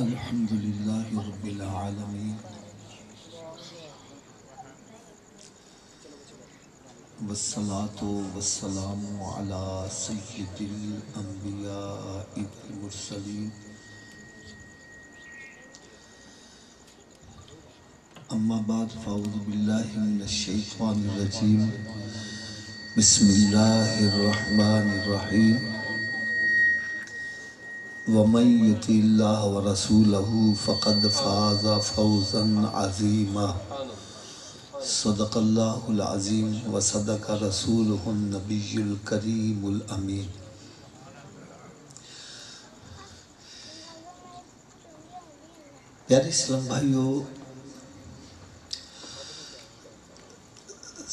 الحمد لله رب العالمين والصلاة والسلام على سيد الأنبياء والمرسلين أما بعد فأعوذ بالله من الشيطان الرجيم بسم الله الرحمن الرحيم ومن يطع الله ورسوله فقد فاز فوزا عظيما صدق الله العظيم وصدق رسوله النبي الكريم الأمين. پیارے اسلام بھائیو،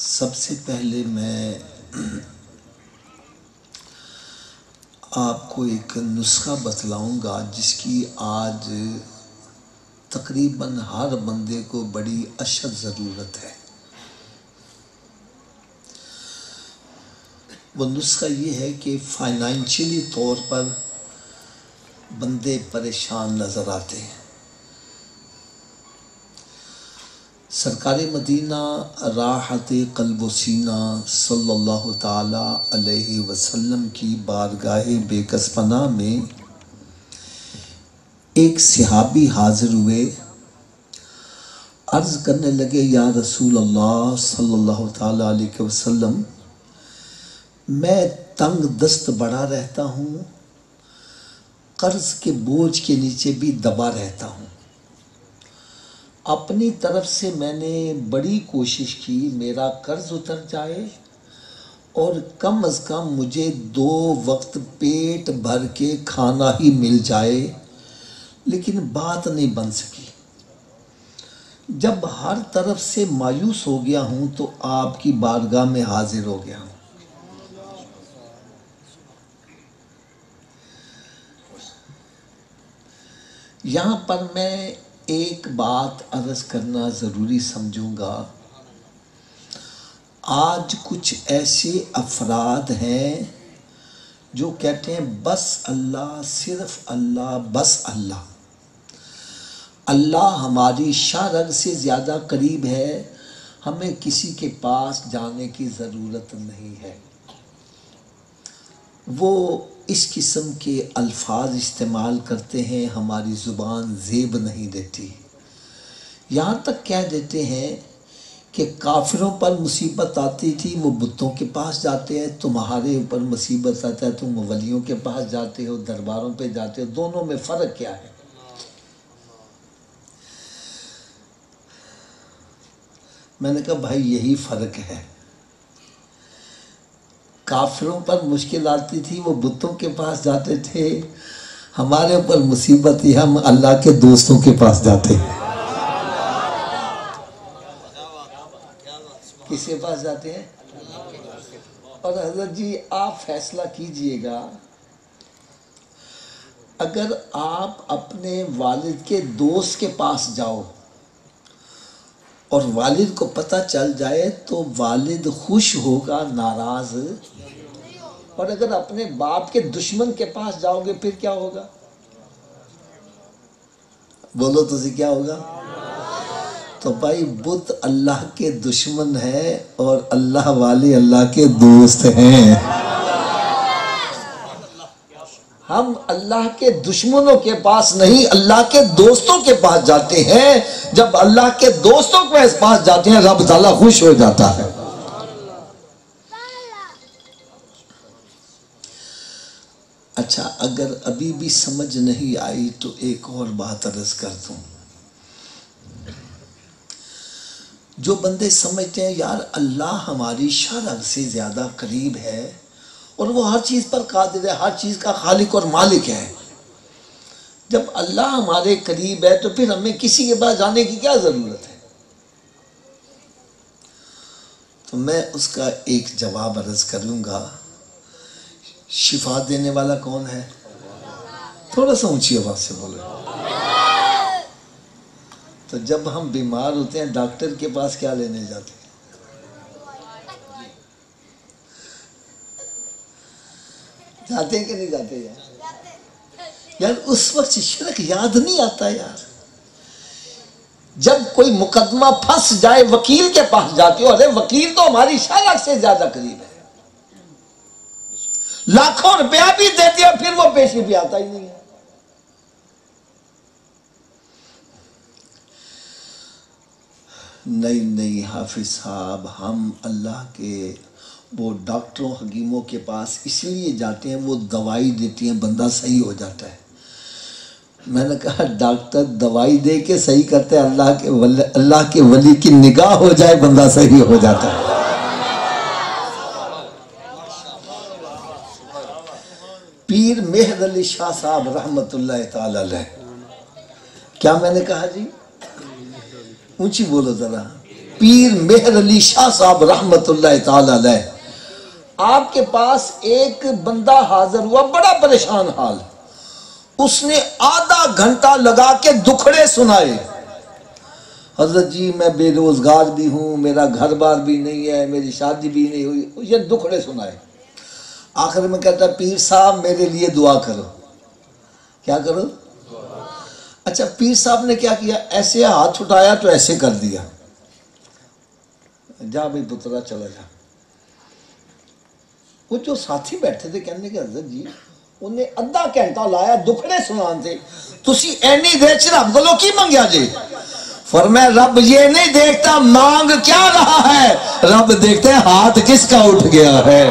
سب سے پہلے میں آپ کو ایک نسخہ بتلاؤں گا جس کی آج تقریباً ہر بندے کو بڑی اشد ضرورت ہے۔ وہ نسخہ یہ ہے کہ فائنینشلی طور پر بندے پریشان نظر آتے ہیں۔ سرکار مدینہ راحت قلب و سینہ صلی اللہ تعالی علیہ وسلم کی بارگاہ بے کس پناہ میں ایک صحابی حاضر ہوئے، عرض کرنے لگے یا رسول اللہ صلی اللہ تعالی علیہ وسلم، میں تنگ دست بڑا رہتا ہوں، قرض کے بوجھ کے نیچے بھی دبا رہتا ہوں۔ اپنی طرف سے میں نے بڑی کوشش کی میرا قرض اتر جائے اور کم از کم مجھے 2 وقت پیٹ بھر کے کھانا ہی مل جائے، لیکن بات نہیں بن سکی۔ جب ہر طرف سے مایوس ہو گیا ہوں تو آپ کی بارگاہ میں حاضر ہو گیا ہوں۔ یہاں پر میں ایک بات عرض کرنا ضروری سمجھوں گا۔ آج کچھ ایسے افراد ہیں جو کہتے ہیں بس اللہ، صرف اللہ، بس اللہ، اللہ ہماری شاہ رگ سے زیادہ قریب ہے، ہمیں کسی کے پاس جانے کی ضرورت نہیں ہے۔ وہ اس قسم کے الفاظ استعمال کرتے ہیں، ہماری زبان زیب نہیں دیتی۔ یہاں تک کہہ دیتے ہیں کہ کافروں پر مصیبت آتی تھی وہ بتوں کے پاس جاتے ہیں، تمہارے اوپر مصیبت آتا ہے تم ولیوں کے پاس جاتے ہو، درباروں پہ جاتے ہو، دونوں میں فرق کیا ہے؟ میں نے کہا بھائی یہی فرق ہے۔ کافروں پر مشکل آتی تھی وہ بتوں کے پاس جاتے تھے، ہمارے اوپر مصیبت ہی ہم اللہ کے دوستوں کے پاس جاتے ہیں۔ کس کے پاس جاتے ہیں؟ اور حضرت جی آپ فیصلہ کیجئے گا، اگر آپ اپنے والد کے دوست کے پاس جاؤ اور والد کو پتہ چل جائے تو والد خوش ہوگا، ناراض؟ اور اگر اپنے باپ کے دشمن کے پاس جاؤ گے پھر کیا ہوگا؟ بولو تو کیا ہوگا؟ تو بھائی بت اللہ کے دشمن ہے اور اللہ والے اللہ کے دوست ہیں۔ ہم اللہ کے دشمنوں کے پاس نہیں، اللہ کے دوستوں کے پاس جاتے ہیں۔ جب اللہ کے دوستوں کے پاس جاتے ہیں رب تعالیٰ خوش ہو جاتا ہے۔ اچھا، اگر ابھی بھی سمجھ نہیں آئی تو ایک اور بات عرض کر دوں۔ جو بندے سمجھتے ہیں یار اللہ ہماری شاہ رگ سے زیادہ قریب ہے اور وہ ہر چیز پر قادر ہے، ہر چیز کا خالق اور مالک ہے، جب اللہ ہمارے قریب ہے تو پھر ہمیں کسی کے پاس جانے کی کیا ضرورت ہے؟ تو میں اس کا ایک جواب عرض کروں گا۔ شفا دینے والا کون ہے؟ تھوڑا سا اونچی آواز سے بولو۔ تو جب ہم بیمار ہوتے ہیں ڈاکٹر کے پاس کیا لینے جاتے ہیں؟ جاتے ہیں کہ نہیں جاتے ہیں؟ یار اس وقت شرک یاد نہیں آتا یار. جب کوئی مقدمہ پھنس جائے وکیل کے پاس جاتے ہو, ارے وکیل تو ہماری شرک سے زیادہ قریب ہے, لاکھوں روپیہ بھی دے دیا پھر وہ پیشی بھی آتا ہی نہیں ہے. نہیں حافظ صاحب, ہم اللہ کے وہ ڈاکٹروں حکیموں کے پاس اس لیے جاتے ہیں, وہ دوائی دیتی ہیں بندہ صحیح ہو جاتا ہے. میں نے کہا ڈاکٹر دوائی دے کے صحیح کرتے ہیں, اللہ کے ولی کی نگاہ ہو جائے بندہ صحیح ہو جاتا ہے. پیر مہر علی شاہ صاحب رحمت اللہ تعالی علیہ, کیا میں نے کہا جی, اونچی بولو ذرا. پیر مہر علی شاہ صاحب رحمت اللہ تعالی علیہ, آپ کے پاس ایک بندہ حاضر ہوا بڑا پریشان حال. اس نے آدھا گھنٹہ لگا کے دکھڑے سنائے. حضرت جی میں بے روزگار بھی ہوں, میرا گھر بار بھی نہیں ہے, میری شادی بھی نہیں ہوئی, یہ دکھڑے سنائے. آخر میں کہتا پیر صاحب میرے لیے دعا کرو. کیا کرو؟ اچھا پیر صاحب نے کیا کیا, ایسے ہاتھ اٹھایا تو ایسے کر دیا, جا بھائی پترا چلا جا. وہ جو ساتھی بیٹھے تھے کہنے کہ حضرت جی انہیں ادھا گھنٹہ لایا دکھڑے سنان تھے, تسی اینی دیر چ رب کو کی منگیا جی؟ فرمایا رب یہ نہیں دیکھتا مانگ کیا رہا ہے, رب دیکھتے ہیں ہاتھ کس کا اٹھ گیا ہے.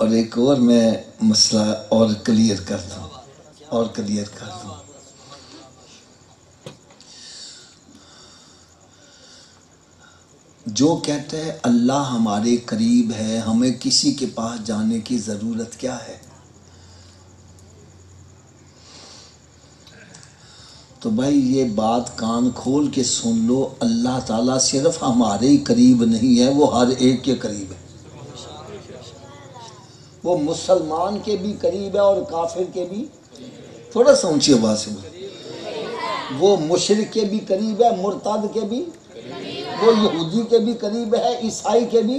اور ایک اور میں مسئلہ اور کلیئر کر دوں, جو کہتے ہیں اللہ ہمارے قریب ہے, ہمیں کسی کے پاس جانے کی ضرورت کیا ہے, تو بھائی یہ بات کان کھول کے سن لو, اللہ تعالیٰ صرف ہمارے ہی قریب نہیں ہے, وہ ہر ایک کے قریب ہے. وہ مسلمان کے بھی قریب ہے اور کافر کے بھی, تھوڑا سا اونچی آواز سے بولو, وہ مشرک کے بھی قریب ہے, مرتد کے بھی, وہ یہودی کے بھی قریب ہے, عیسائی کے بھی.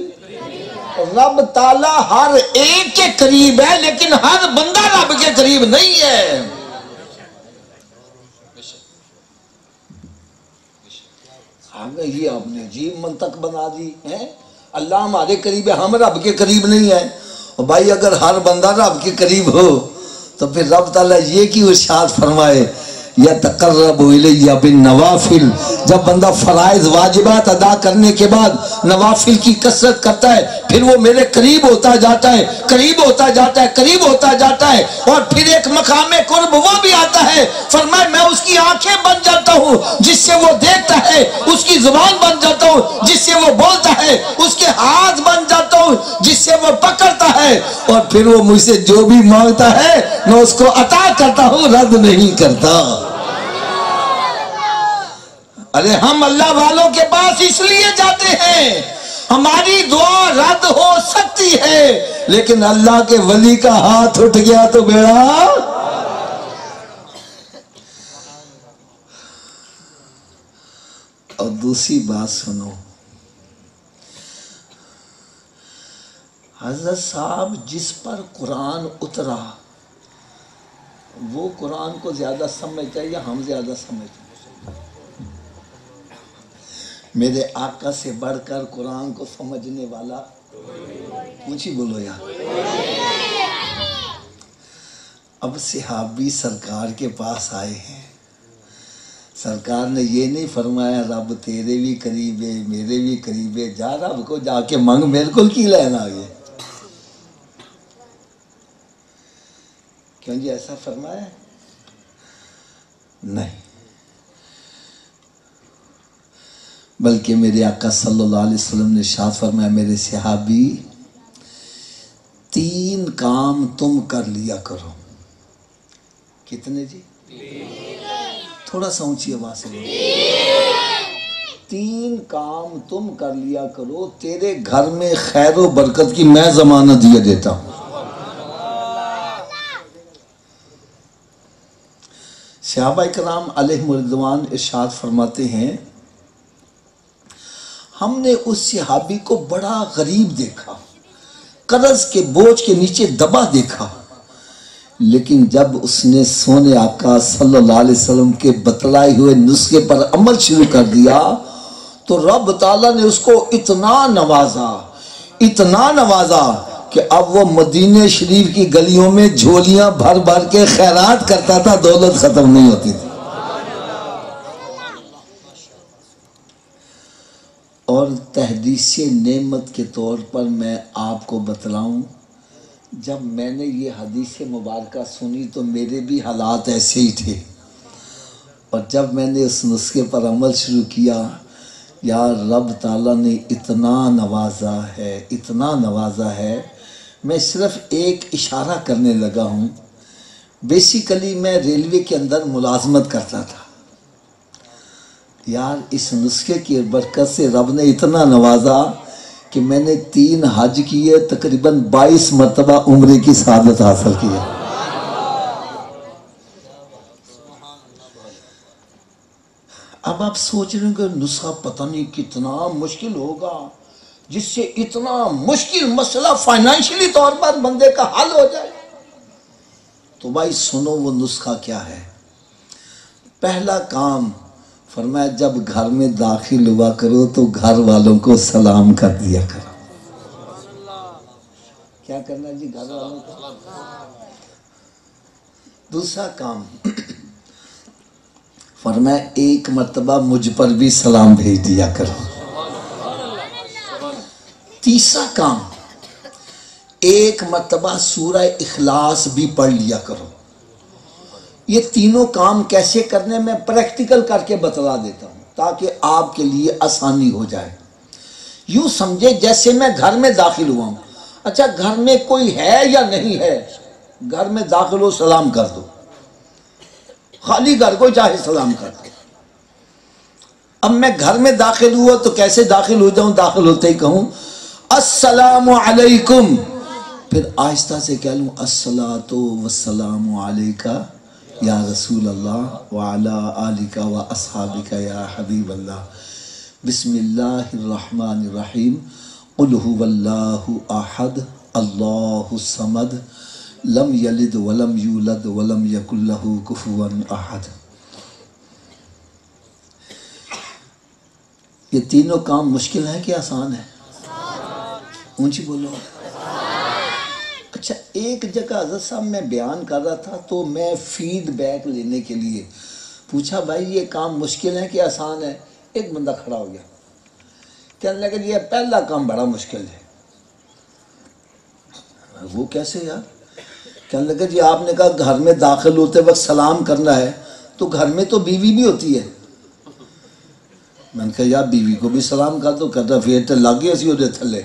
رب تعالیٰ ہر ایک کے قریب ہے لیکن ہر بندہ رب کے قریب نہیں ہے. یہ آپ نے عجیب منطق بنا دی ہے, اللہ ہمارے قریب ہے ہم رب کے قریب نہیں ہیں. اور بھائی اگر ہر بندہ رب کے قریب ہو تو پھر رب تعالیٰ یہ کی ارشاد فرمائے یتقرب الیہ بالنوافل, جب بندہ فرائض واجبات ادا کرنے کے بعد نوافل کی کثرت کرتا ہے پھر وہ میرے قریب ہوتا جاتا ہے, قریب ہوتا جاتا ہے, قریب ہوتا جاتا ہے. اور پھر ایک مقام قرب وہ بھی آتا ہے, فرمائے میں اس کی آنکھیں بن جاتا ہوں جس سے وہ دیکھتا ہے, اس کی زبان بن جاتا ہوں جس سے وہ بولتا ہے, اس کے ہاتھ بن جاتا ہوں جس سے وہ پکڑتا ہے, اور پھر وہ مجھ سے جو بھی مانگتا ہے میں اس کو عطا کرتا ہوں, رد نہیں کرتا. ارے ہم اللہ والوں کے پاس اس لیے جاتے ہیں, ہماری دعا رد ہو سکتی ہے لیکن اللہ کے ولی کا ہاتھ اٹھ گیا تو بیڑا. اور دوسری بات سنو, حضرت صاحب جس پر قرآن اترا وہ قرآن کو زیادہ سمجھتا ہے یا ہم زیادہ سمجھتے ہیں؟ میرے آقا سے بڑھ کر قرآن کو سمجھنے والا اونچی بولو یار. اب صحابی سرکار کے پاس آئے ہیں, سرکار نے یہ نہیں فرمایا رب تیرے بھی قریب ہے میرے بھی قریب ہے, جا رب کو جا کے منگ, میرے کو کی لینا آگے. کیوں جی ایسا فرمایا؟ نہیں, بلکہ میرے آقا صلی اللہ علیہ وسلم نے ارشاد فرمایا میرے صحابی 3 کام تم کر لیا کرو. کتنے جی؟ تھوڑا سا اونچی آواز سے بولو. 3 کام تم کر لیا کرو, تیرے گھر میں خیر و برکت کی میں ضمانت یہ دیتا ہوں. صحابہ کرام علیہم رضوان ارشاد فرماتے ہیں ہم نے اس صحابی کو بڑا غریب دیکھا، قرض کے بوجھ کے نیچے دبا دیکھا، لیکن جب اس نے سونے آقا صلی اللہ علیہ وسلم کے بتلائے ہوئے نسخے پر عمل شروع کر دیا تو رب تعالیٰ نے اس کو اتنا نوازا کہ اب وہ مدینہ شریف کی گلیوں میں جھولیاں بھر بھر کے خیرات کرتا تھا، دولت ختم نہیں ہوتی تھی۔ اور تحدیث نعمت کے طور پر میں آپ کو بتلاؤں، جب میں نے یہ حدیث مبارکہ سنی تو میرے بھی حالات ایسے ہی تھے، اور جب میں نے اس نسخے پر عمل شروع کیا، یا رب تعالیٰ نے اتنا نوازا ہے، میں صرف ایک اشارہ کرنے لگا ہوں۔ بیسیکلی میں ریلوے کے اندر ملازمت کرتا تھا، یار اس نسخے کی برکت سے رب نے اتنا نوازا کہ میں نے 3 حج کیے، تقریباً 22 مرتبہ عمرے کی سعادت حاصل کی ہے۔ اب آپ سوچ رہے ہیں کہ نسخہ پتہ نہیں کتنا مشکل ہوگا جس سے اتنا مشکل مسئلہ فائنینشلی طور پر بندے کا حل ہو جائے۔ تو بھائی سنو وہ نسخہ کیا ہے۔ پہلا کام فرمایا جب گھر میں داخل ہوا کرو تو گھر والوں کو سلام کر دیا کرو۔ کیا کرنا جی؟ گھر والوں کو۔ دوسرا کام فرمایا ایک مرتبہ مجھ پر بھی سلام بھیج دیا کرو۔ تیسرا کام ایک مرتبہ سورہ اخلاص بھی پڑھ لیا کرو۔ یہ تینوں کام کیسے کرنے میں پریکٹیکل کر کے بتلا دیتا ہوں تاکہ آپ کے لیے آسانی ہو جائے۔ یوں سمجھے جیسے میں گھر میں داخل ہوا ہوں، اچھا گھر میں کوئی ہے یا نہیں ہے، گھر میں داخل ہو سلام کر دو، خالی گھر کو چاہے سلام کر دو۔ اب میں گھر میں داخل ہوا تو کیسے داخل ہو جاؤں؟ داخل ہوتے ہی کہوں السلام علیکم، پھر آہستہ سے کہہ لوں الصلاۃ والسلام علیکہ یا رسول اللہ وعلی آلک و اصحابک یا حبیب اللہ، بسم اللہ الرحمن الرحیم، قل هو اللہ احد اللہ الصمد لم یلد ولم یولد ولم یکن لہ کفوا احد۔ یہ تینوں کام مشکل ہیں کہ آسان ہیں؟ اونچی بولو۔ اچھا ایک جگہ حضرت صاحب میں بیان کر رہا تھا تو میں فیڈ بیک لینے کے لیے پوچھا بھائی یہ کام مشکل ہے کہ آسان ہے؟ ایک بندہ کھڑا ہو گیا، کہنے لگا یہ پہلا کام بڑا مشکل ہے۔ وہ کیسے یار؟ کہنے لگا جی آپ نے کہا گھر میں داخل ہوتے وقت سلام کرنا ہے، تو گھر میں تو بیوی بھی ہوتی ہے۔ میں نے کہا یار بیوی کو بھی سلام کر دو، کہتا پھر تو لگ گیا سی وہ تھلے۔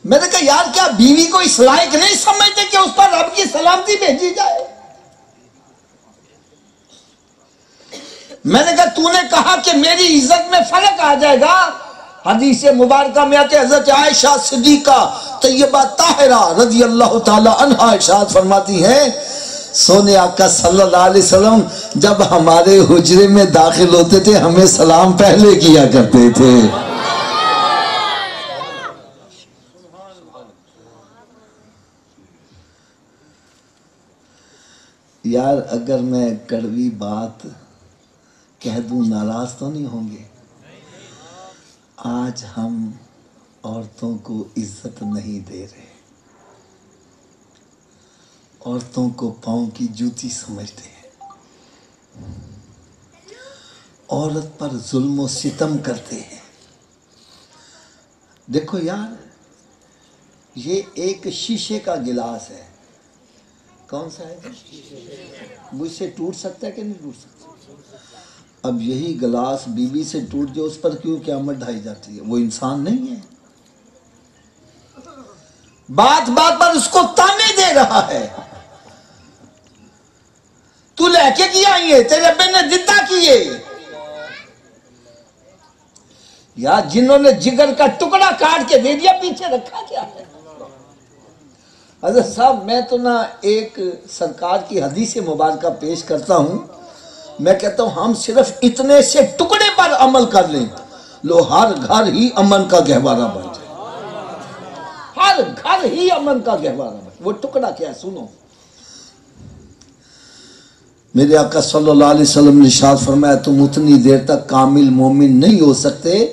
میں نے کہا یار کیا بیوی کو اس لائق نہیں سمجھتے کہ اس پر رب کی سلامتی بھیجی جائے؟ میں نے کہا تو نے کہا کہ میری عزت میں فرق آ جائے گا، حدیث مبارکہ میں آتے حضرت عائشہ صدیقہ طیبہ طاہرہ رضی اللہ تعالی عنہا ارشاد فرماتی ہیں سونے آقا صلی اللہ علیہ وسلم جب ہمارے حجرے میں داخل ہوتے تھے ہمیں سلام پہلے کیا کرتے تھے۔ یار اگر میں کڑوی بات کہہ دوں ناراض تو نہیں ہوں گے؟ آج ہم عورتوں کو عزت نہیں دے رہے، عورتوں کو پاؤں کی جوتی سمجھتے ہیں، عورت پر ظلم و ستم کرتے ہیں۔ دیکھو یار یہ ایک شیشے کا گلاس ہے، کون سا ہے؟ مجھ سے ٹوٹ سکتا ہے کہ نہیں ٹوٹ سکتا؟ اب یہی گلاس بیوی سے ٹوٹ جائے اس پر کیوں قیامت ڈھائی جاتی ہے؟ وہ انسان نہیں ہے؟ بات بات پر اس کو تانے دے رہا ہے، تو لے کے کیا یہ تیرے ابے نے دیتا کیے؟ یا جنہوں نے جگر کا ٹکڑا کاٹ کے دے دیا پیچھے رکھا کیا ہے؟ حضرت صاحب میں تو نا ایک سرکار کی حدیث مبارکہ پیش کرتا ہوں، میں کہتا ہوں ہم صرف اتنے سے ٹکڑے پر عمل کر لیں، لو ہر گھر ہی امن کا گہوارہ بن جائے، ہر گھر ہی امن کا گہوارہ بن جائے۔ وہ ٹکڑا کیا ہے سنو، میرے آقا صلی اللہ علیہ وسلم نے ارشاد فرمایا تم اتنی دیر تک کامل مومن نہیں ہو سکتے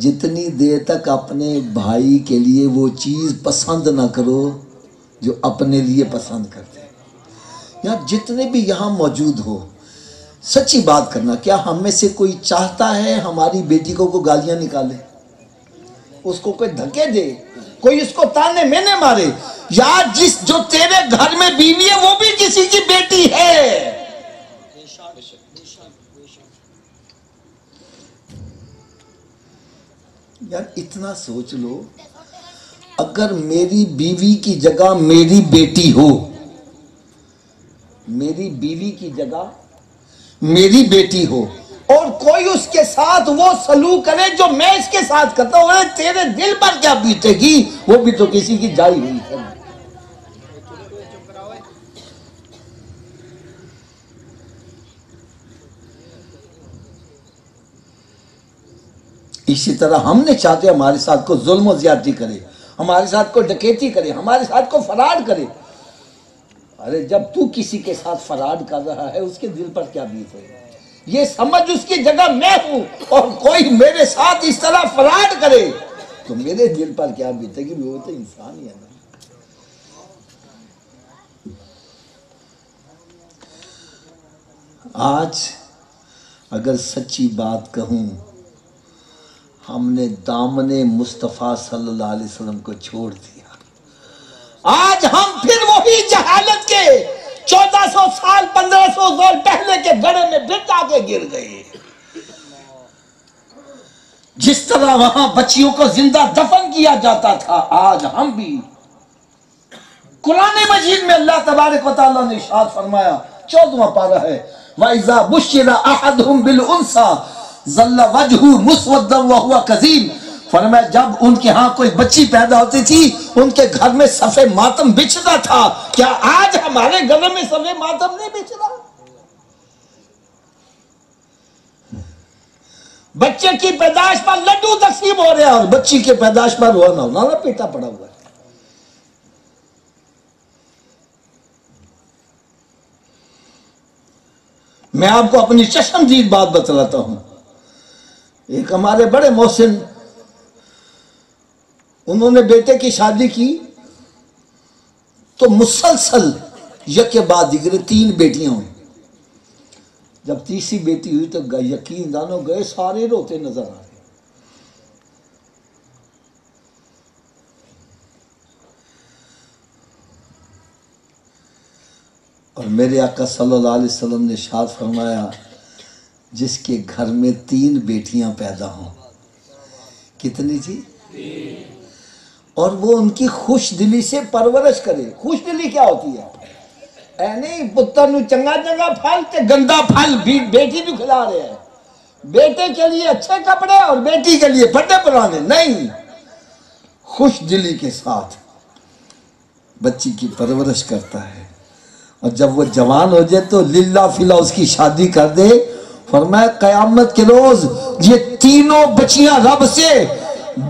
جتنی دیر تک اپنے بھائی کے لیے وہ چیز پسند نہ کرو جو اپنے لیے پسند کرتے ہیں۔ یا جتنے بھی یہاں موجود ہو، سچی بات کرنا، کیا ہم میں سے کوئی چاہتا ہے ہماری بیٹی کو کوئی گالیاں نکالے، اس کو کوئی دھکے دے، کوئی اس کو تانے مینے مارے؟ یا جو تیرے گھر میں بیوی ہے وہ بھی کسی کی بیٹی ہے۔ یار اتنا سوچ لو، اگر میری بیوی کی جگہ میری بیٹی ہو، میری بیوی کی جگہ میری بیٹی ہو اور کوئی اس کے ساتھ وہ سلوک کرے جو میں اس کے ساتھ کرتا ہوں، تیرے دل پر کیا بیتے گی؟ وہ بھی تو کسی کی جائی ہوئی ہے۔ اسی طرح ہم نے چاہتے ہمارے ساتھ کو ظلم و زیادتی کرے، ہمارے ساتھ کو ڈکیتی کرے، ہمارے ساتھ کو فراڈ کرے۔ ارے جب تو کسی کے ساتھ فراڈ کر رہا ہے اس کے دل پر کیا بیت ہے؟ یہ سمجھ اس کی جگہ میں ہوں اور کوئی میرے ساتھ اس طرح فراڈ کرے تو میرے دل پر کیا بیتے گی؟ وہ تو انسان ہی ہے نا۔ آج اگر سچی بات کہوں، ہم نے دامن مصطفیٰ صلی اللہ علیہ وسلم کو چھوڑ دیا۔ آج ہم پھر وہی جہالت کے 1400 سال 1500 سال پہلے کے گڑھے میں پھر آ کے گر گئے۔ جس طرح وہاں بچیوں کو زندہ دفن کیا جاتا تھا، آج ہم بھی قرآن مجید میں اللہ تبارک و تعالیٰ نے ارشاد فرمایا، 14واں پارہ ہے، وَإِذَا بُشِّرَ أَحَدُهُمْ بِالْأُنثىٰ ظَلَّ وَجْهُهُ مُسْوَدًّا وَهُوَ كَظِيمٌ۔ فرمایا جب ان کے ہاں کوئی بچی پیدا ہوتی تھی ان کے گھر میں صف ماتم بچھتا تھا، کیا آج ہمارے گھر میں صف ماتم نہیں بچھ رہا؟ بچے کی پیدائش پر لڈو تقسیم ہو رہے ہیں اور بچی کے پیدائش پر رونا پیٹا پڑا ہوا ہے۔ میں آپ کو اپنی چشمدید بات بتلاتا ہوں۔ ایک ہمارے بڑے محسن، انہوں نے بیٹے کی شادی کی تو مسلسل یک بعد دیگر 3 بیٹیاں ہوئیں۔ جب تیسری بیٹی ہوئی تو یقین جانو گئے سارے روتے نظر آ رہے۔ اور میرے آقا صلی اللہ علیہ وسلم نے ارشاد فرمایا، جس کے گھر میں 3 بیٹیاں پیدا ہوں، کتنی تھی؟ 3، اور وہ ان کی خوش دلی سے پرورش کرے۔ خوش دلی کیا ہوتی ہے؟ اے نہیں پتر نو چنگا چنگا پھل تے گندا پھل بھی بیٹی بھی کھلا رہے ہیں، بیٹے کے لیے اچھے کپڑے اور بیٹی کے لیے پھٹے پرانے نہیں، خوش دلی کے ساتھ بچی کی پرورش کرتا ہے، اور جب وہ جوان ہو جائے تو للہ فی اللہ اس کی شادی کر دے۔ فرمایا قیامت کے روز یہ 3 بچیاں رب سے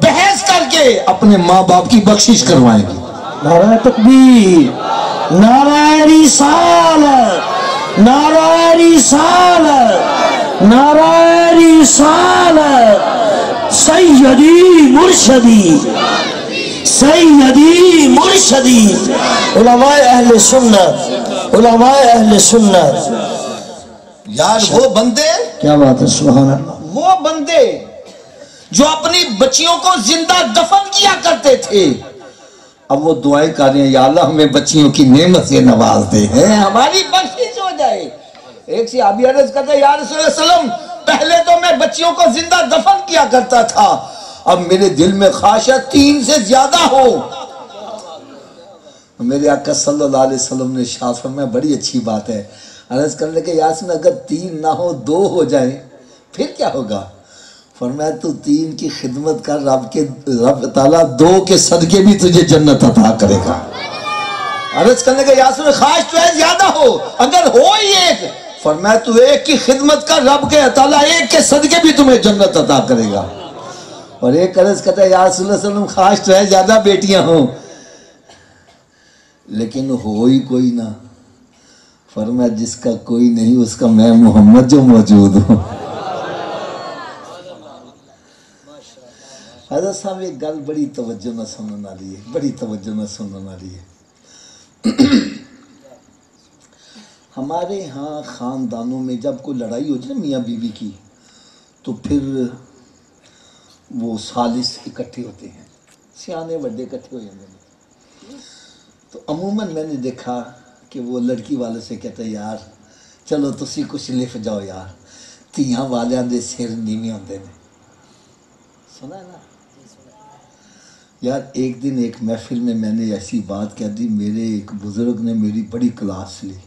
بحث کر کے اپنے ماں باپ کی بخشش کروائیں گی۔ نعرہ تکبیر، نعرہ رسالت، نعرہ رسالت، نعرہ رسالت، سیدی مرشدی، سیدی مرشدی، علماء اہل سنت، علماء اہل سنت۔ یار وہ بندے، کیا بات ہے، سبحان اللہ، وہ بندے جو اپنی بچیوں کو زندہ دفن کیا کرتے تھے، اب وہ دعائیں کر رہے ہیں، یا اللہ ہمیں بچیوں کی نعمت سے نواز دے، ہماری بخشش ہو جائے۔ ایک صحابی عرض کرتا ہے، یا رسول اللہ صلی اللہ علیہ وسلم پہلے تو میں بچیوں کو زندہ دفن کیا کرتا تھا، اب میرے دل میں خواہش ہے 3 سے زیادہ ہو۔ میرے آقا صلی اللہ علیہ وسلم نے ارشاد فرمایا، بڑی اچھی بات ہے۔ عرض کرنے کے یا رسول اللہ اگر 3 نہ ہو 2 ہو جائیں پھر کیا ہوگا؟ فرمایا تو 3 کی خدمت کر، رب تعالیٰ 2 کے صدقے بھی تجھے جنت عطا کرے گا۔ عرض کرنے کا یا رسول اللہ خواہش تو ہے زیادہ ہو، اگر ہو ہی ایک، فرمایا تو ایک کی خدمت کا، رب کے تعالیٰ ایک کے صدقے بھی تمہیں جنت عطا کرے گا۔ اور ایک عرض کرتا ہے یا رسول اللہ صلی اللہ علیہ وسلم خواہش تو ہے زیادہ بیٹیاں ہوں، لیکن ہو ہی کوئی نہ۔ فرمایا جس کا کوئی نہیں اس کا میں محمد جو موجود ہوں۔ حضرت صاحب ایک گل بڑی توجہ نہ سننے والی ہے، بڑی توجہ نہ سننے والی ہے۔ ہمارے ہاں خاندانوں میں جب کوئی لڑائی ہوتی ہے نا میاں بیوی کی، تو پھر وہ ثالث اکٹھے ہوتے ہیں، سیانے بڑے اکٹھے ہو جاتے ہیں۔ تو عموماً میں نے دیکھا کہ وہ لڑکی والے سے کہتا ہے یار چلو تسی کچھ لکھ جاؤ یار، تیاں والیاں دے سر نیویں ہوندے نے۔ سنا ہے نا یار؟ ایک دن ایک محفل میں نے ایسی بات کہہ دی، میرے ایک بزرگ نے میری بڑی کلاس لی،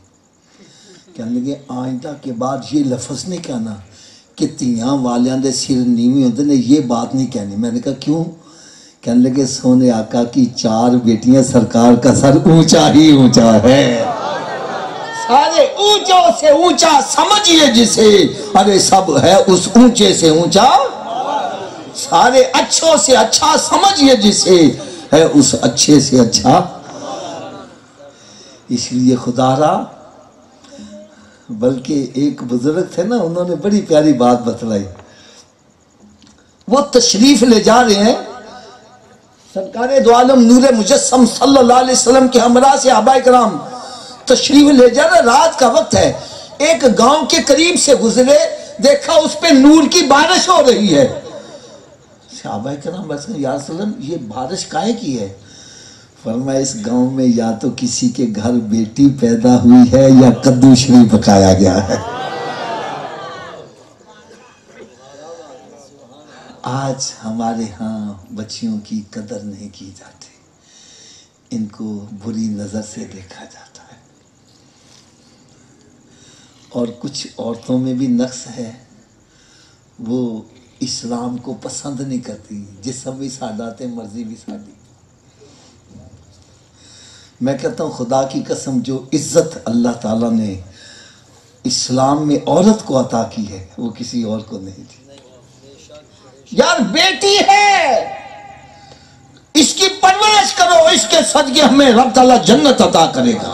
کہنے لگے آئندہ کے بعد یہ لفظ نہیں کہنا کہ تیاں والیاں دے سر نیویں ہوندے نے، یہ بات نہیں کہنی۔ میں نے کہا کیوں؟ کہنے لگے سونے آقا کی 4 بیٹیاں، سرکار کا سر اونچا ہی اونچا ہے، سارے اونچوں سے اونچا سمجھئے جسے، ارے سب ہے اس اونچے سے اونچا، سارے اچھوں سے اچھا سمجھئے جسے، ہے اس اچھے سے اچھا۔ اس لیے خدا را، بلکہ ایک بزرگ تھے نا، انہوں نے بڑی پیاری بات بتلائی۔ وہ تشریف لے جا رہے ہیں، سرکار دو عالم نور مجسم صلی اللہ علیہ وسلم کے ہمراہ سے صحابہ کرام تشریف لے جا رہے، رات کا وقت ہے، ایک گاؤں کے قریب سے گزرے، دیکھا اس پہ نور کی بارش ہو رہی ہے۔ صحابہ کرام بس یا رسول اللہ یہ بارش کائے کی ہے؟ فرمایا اس گاؤں میں یا تو کسی کے گھر بیٹی پیدا ہوئی ہے یا کدو شریف پکایا گیا ہے۔ آج ہمارے ہاں بچیوں کی قدر نہیں کی جاتی، ان کو بری نظر سے دیکھا جاتا ہے، اور کچھ عورتوں میں بھی نقص ہے، وہ اسلام کو پسند نہیں کرتی، جسم بھی ساڈا تے مرضی بھی ساڈی۔ میں کہتا ہوں خدا کی قسم جو عزت اللہ تعالیٰ نے اسلام میں عورت کو عطا کی ہے وہ کسی اور کو نہیں دی۔ یار بیٹی ہے، اس کی پرورش کرو، اس کے صدقے ہمیں رب تعالیٰ جنت عطا کرے گا۔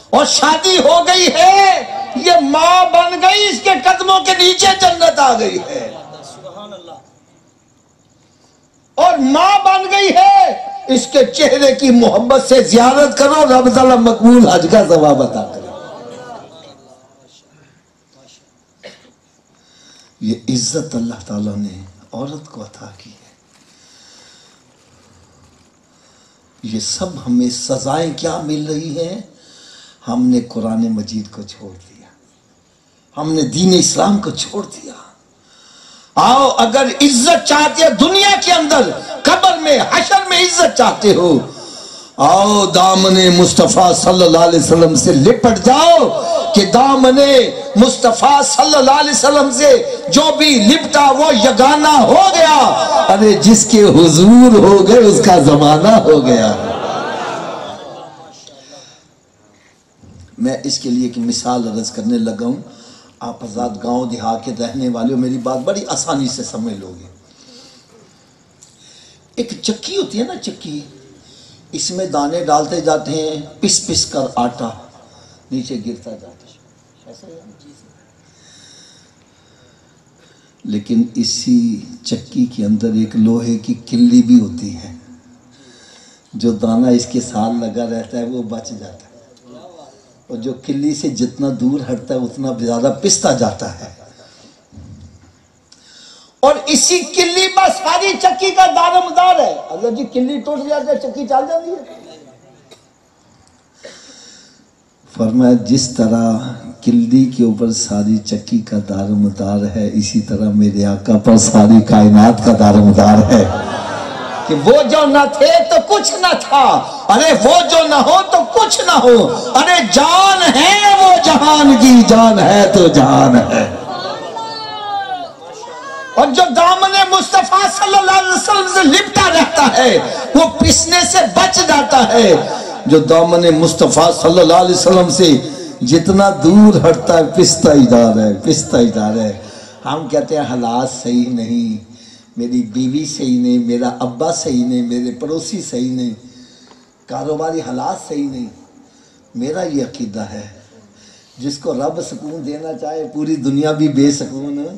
اور شادی ہو گئی ہے، یہ ماں بن گئی، اس کے قدموں کے نیچے جنت آ گئی ہے، اور ماں بن گئی ہے، اس کے چہرے کی محبت سے زیارت کرو، رب تعالیٰ مقبول حج کا ثواب عطا کرے۔ یہ عزت اللہ تعالیٰ نے عورت کو عطا کی ہے۔ یہ سب ہمیں سزائیں کیا مل رہی ہیں؟ ہم نے قرآن مجید کو چھوڑ دیا، ہم نے دین اسلام کو چھوڑ دیا۔ آؤ اگر عزت چاہتے ہو دنیا کے اندر، قبر میں، حشر میں عزت چاہتے ہو، آؤ دامن مصطفیٰ صلی اللہ علیہ وسلم سے لپٹ جاؤ، کہ دامن مصطفیٰ صلی اللہ علیہ وسلم سے جو بھی لپٹا وہ یگانہ ہو گیا، ارے جس کے حضور ہو گئے اس کا زمانہ ہو گیا۔ میں اس کے لیے ایک مثال عرض کرنے لگا ہوں، آپ حضرات گاؤں دیہات کے رہنے والے ہو، میری بات بڑی آسانی سے سمجھ لوگے۔ ایک چکی ہوتی ہے نا، چکی، اس میں دانے ڈالتے جاتے ہیں، پس پس کر آٹا نیچے گرتا جاتا ہے، ایسا ہے؟ لیکن اسی چکی کے اندر ایک لوہے کی کلی بھی ہوتی ہے، جو دانہ اس کے ساتھ لگا رہتا ہے وہ بچ جاتا ہے، اور جو کلی سے جتنا دور ہٹتا ہے اتنا زیادہ پستا جاتا ہے، اور اسی کلی پر ساری چکی کا دار و مدار ہے۔ اگر جی کلی ٹوٹ جاتی ہے چکی چل جاتی ہے۔ فرمایا جس طرح کلی کے اوپر ساری چکی کا دار و مدار ہے، اسی طرح میرے آقا پر ساری کائنات کا دار و مدار ہے، کہ وہ جو نہ تھے تو کچھ نہ تھا، ارے وہ جو نہ ہو تو کچھ نہ ہو، ارے جان ہے وہ جہان کی، جان ہے تو جہان ہے۔ اور جو دامن مصطفیٰ صلی اللہ علیہ وسلم سے لپٹا رہتا ہے وہ پسنے سے بچ جاتا ہے۔ جو دامن مصطفیٰ صلی اللہ علیہ وسلم سے جتنا دور ہٹتا ہے پستا ہی جا رہا ہے، پستا ہی جا رہا ہے۔ ہم کہتے ہیں حالات صحیح نہیں، میری بیوی صحیح نہیں، میرا ابا صحیح نہیں، میرے پڑوسی صحیح نہیں، کاروباری حالات صحیح نہیں۔ میرا یہ عقیدہ ہے جس کو رب سکون دینا چاہے پوری دنیا بھی بے سکون ہے،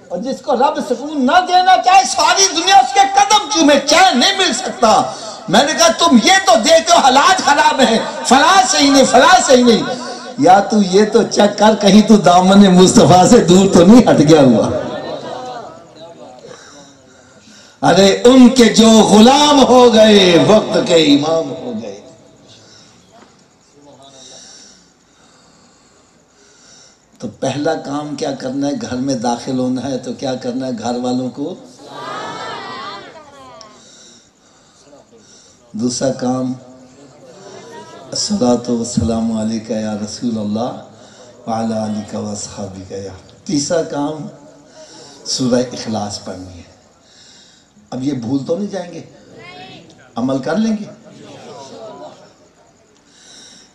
اور جس کو رب سکون نہ دینا چاہے ساری دنیا اس کے قدم چومے، چین نہیں مل سکتا۔ میں نے کہا تم یہ تو دیکھو حالات خراب ہیں، فلاں صحیح نہیں، فلاں صحیح نہیں، یا تو یہ تو چیک کر کہیں تو دامن مصطفیٰ سے دور تو نہیں ہٹ گیا ہوا۔ ارے ان کے جو غلام ہو گئے وقت کے امام ہو گئے۔ تو پہلا کام کیا کرنا ہے؟ گھر میں داخل ہونا ہے تو کیا کرنا ہے؟ گھر والوں کو دوسرا کام الصلاۃ والسلام علیک یا رسول اللہ وعلی آلک و اصحابک یا۔ تیسرا کام سورہ اخلاص پڑھنی ہے۔ اب یہ بھول تو نہیں جائیں گے؟ عمل کر لیں گے؟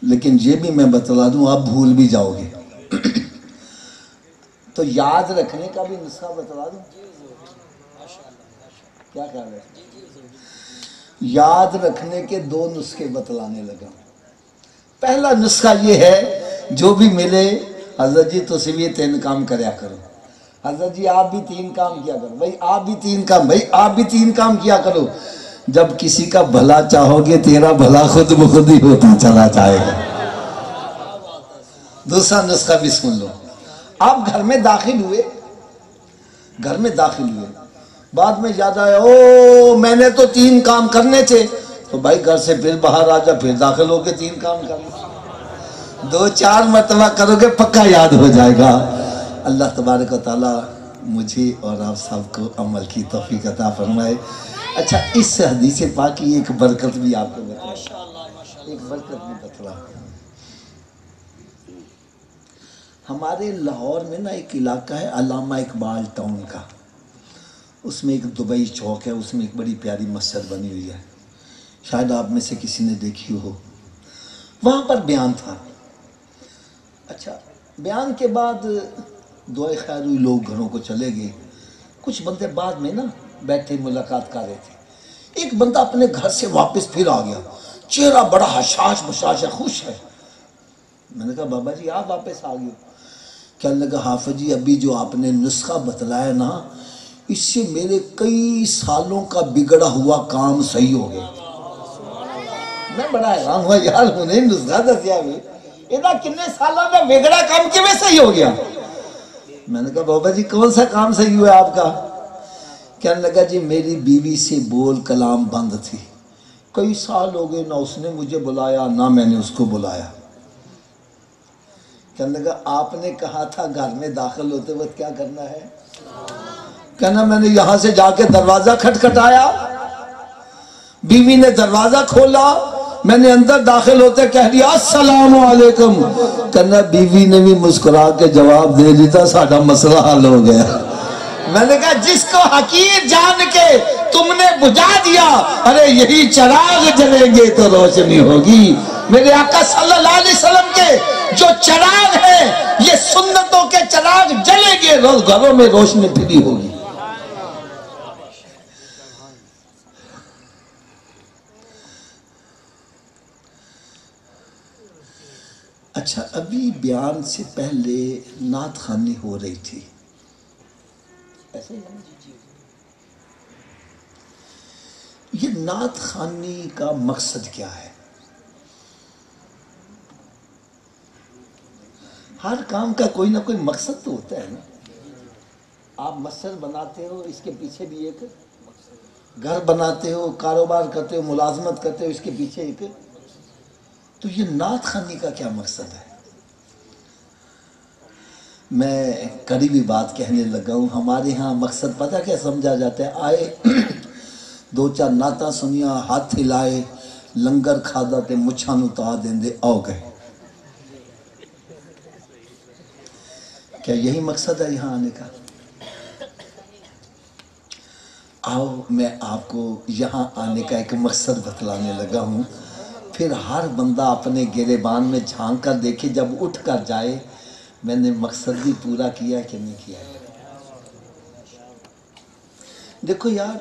لیکن یہ بھی میں بتلا دوں آپ بھول بھی جاؤ گے تو یاد رکھنے کا بھی نسخہ بتلا دوں؟ کیا خیال ہے؟ یاد رکھنے کے دو نسخے بتلانے لگا۔ پہلا نسخہ یہ ہے جو بھی ملے حضرت جی تو صرف یہ 3 کام کریا کرو، حضرت جی آپ بھی 3 کام کیا کرو، بھائی آپ بھی 3 کام، بھائی آپ بھی 3 کام کیا کرو۔ جب کسی کا بھلا چاہو گے تیرا بھلا خود بخود ہی ہوتا چلا جائے گا۔ دوسرا نسخہ بھی سن لو۔ آپ گھر میں داخل ہوئے، بعد میں یاد آیا او میں نے تو 3 کام کرنے تھے، تو بھائی گھر سے پھر باہر آ جا، پھر داخل ہو کے 3 کام کرنا، 2-4 مرتبہ کرو گے پکا یاد ہو جائے گا۔ اللہ تبارک و تعالی مجھے اور آپ سب کو عمل کی توفیق عطا فرمائے۔ اچھا اس حدیث پاک کی ایک برکت بھی آپ کو بتلا۔ ہمارے لاہور میں نا ایک علاقہ ہے علامہ اقبال ٹاؤن کا، اس میں ایک دبئی چوک ہے، اس میں ایک بڑی پیاری مسجد بنی ہوئی ہے، شاید آپ میں سے کسی نے دیکھی ہو۔ وہاں پر بیان تھا۔ اچھا بیان کے بعد دعائے خیر ہوئی، لوگ گھروں کو چلے گئے۔ کچھ بندے بعد میں نا بیٹھے ملاقات کر رہے تھے۔ ایک بندہ اپنے گھر سے واپس پھر آ گیا، چہرہ بڑا حشاش بشاش ہے، خوش ہے۔ میں نے کہا بابا جی آپ واپس آ گئے؟ کہنے لگا حافظ جی ابھی جو آپ نے نسخہ بتلایا نا اس سے میرے کئی سالوں کا بگڑا ہوا کام صحیح ہو گیا۔ میں بڑا حیران ہوا یار انہیں نسخہ دسیا بھی ادھا کتنے سالوں کا بگڑا کام کی میں صحیح ہو گیا؟ میں نے کہا بابا جی کون سا کام صحیح ہوا آپ کا؟ کہنے لگا جی میری بیوی سے بول کلام بند تھی، کئی سال ہو گئے نہ اس نے مجھے بلایا نہ میں نے اس کو بلایا۔ کہنے لگا آپ نے کہا تھا گھر میں داخل ہوتے وقت کیا کرنا ہے؟ کہنا میں نے یہاں سے جا کے دروازہ کھٹکھٹایا، بیوی نے دروازہ کھولا، میں نے اندر داخل ہوتے کہہ دیا السلام علیکم، کہنا بیوی نے بھی مسکرا کے جواب دے دیتا ساڈا مسئلہ حل ہو گیا۔ میں نے کہا جس کو حقیر جان کے تم نے بجھا دیا، ارے یہی چراغ جلیں گے تو روشنی ہوگی۔ میرے آقا صلی اللہ علیہ وسلم کے جو چراغ ہے یہ سنتوں کے چراغ جلیں گے، گھروں میں روشنی پھری ہوگی۔ اچھا ابھی بیان سے پہلے نعت خوانی ہو رہی تھی، ایسے ہی یہ نعت خوانی کا مقصد کیا ہے؟ ہر کام کا کوئی نہ کوئی مقصد تو ہوتا ہے نا۔ آپ مسجد بناتے ہو اس کے پیچھے بھی ایک، گھر بناتے ہو، کاروبار کرتے ہو، ملازمت کرتے ہو، اس کے پیچھے ایک، تو یہ نعت خوانی کا کیا مقصد ہے؟ میں قریبی بات کہنے لگا ہوں، ہمارے ہاں مقصد پتہ کیا سمجھا جاتا ہے؟ آئے 2-4 نعتاں سنیا، ہاتھ ہلائے، لنگر کھادا تے مچھاں نوں تا دیندے آؤ گئے۔ کیا یہی مقصد ہے یہاں آنے کا؟ آؤ میں آپ کو یہاں آنے کا ایک مقصد بتلانے لگا ہوں، پھر ہر بندہ اپنے گریبان میں جھانک کر دیکھے، جب اٹھ کر جائے میں نے مقصد بھی پورا کیا کہ نہیں کیا ہے۔ دیکھو یار،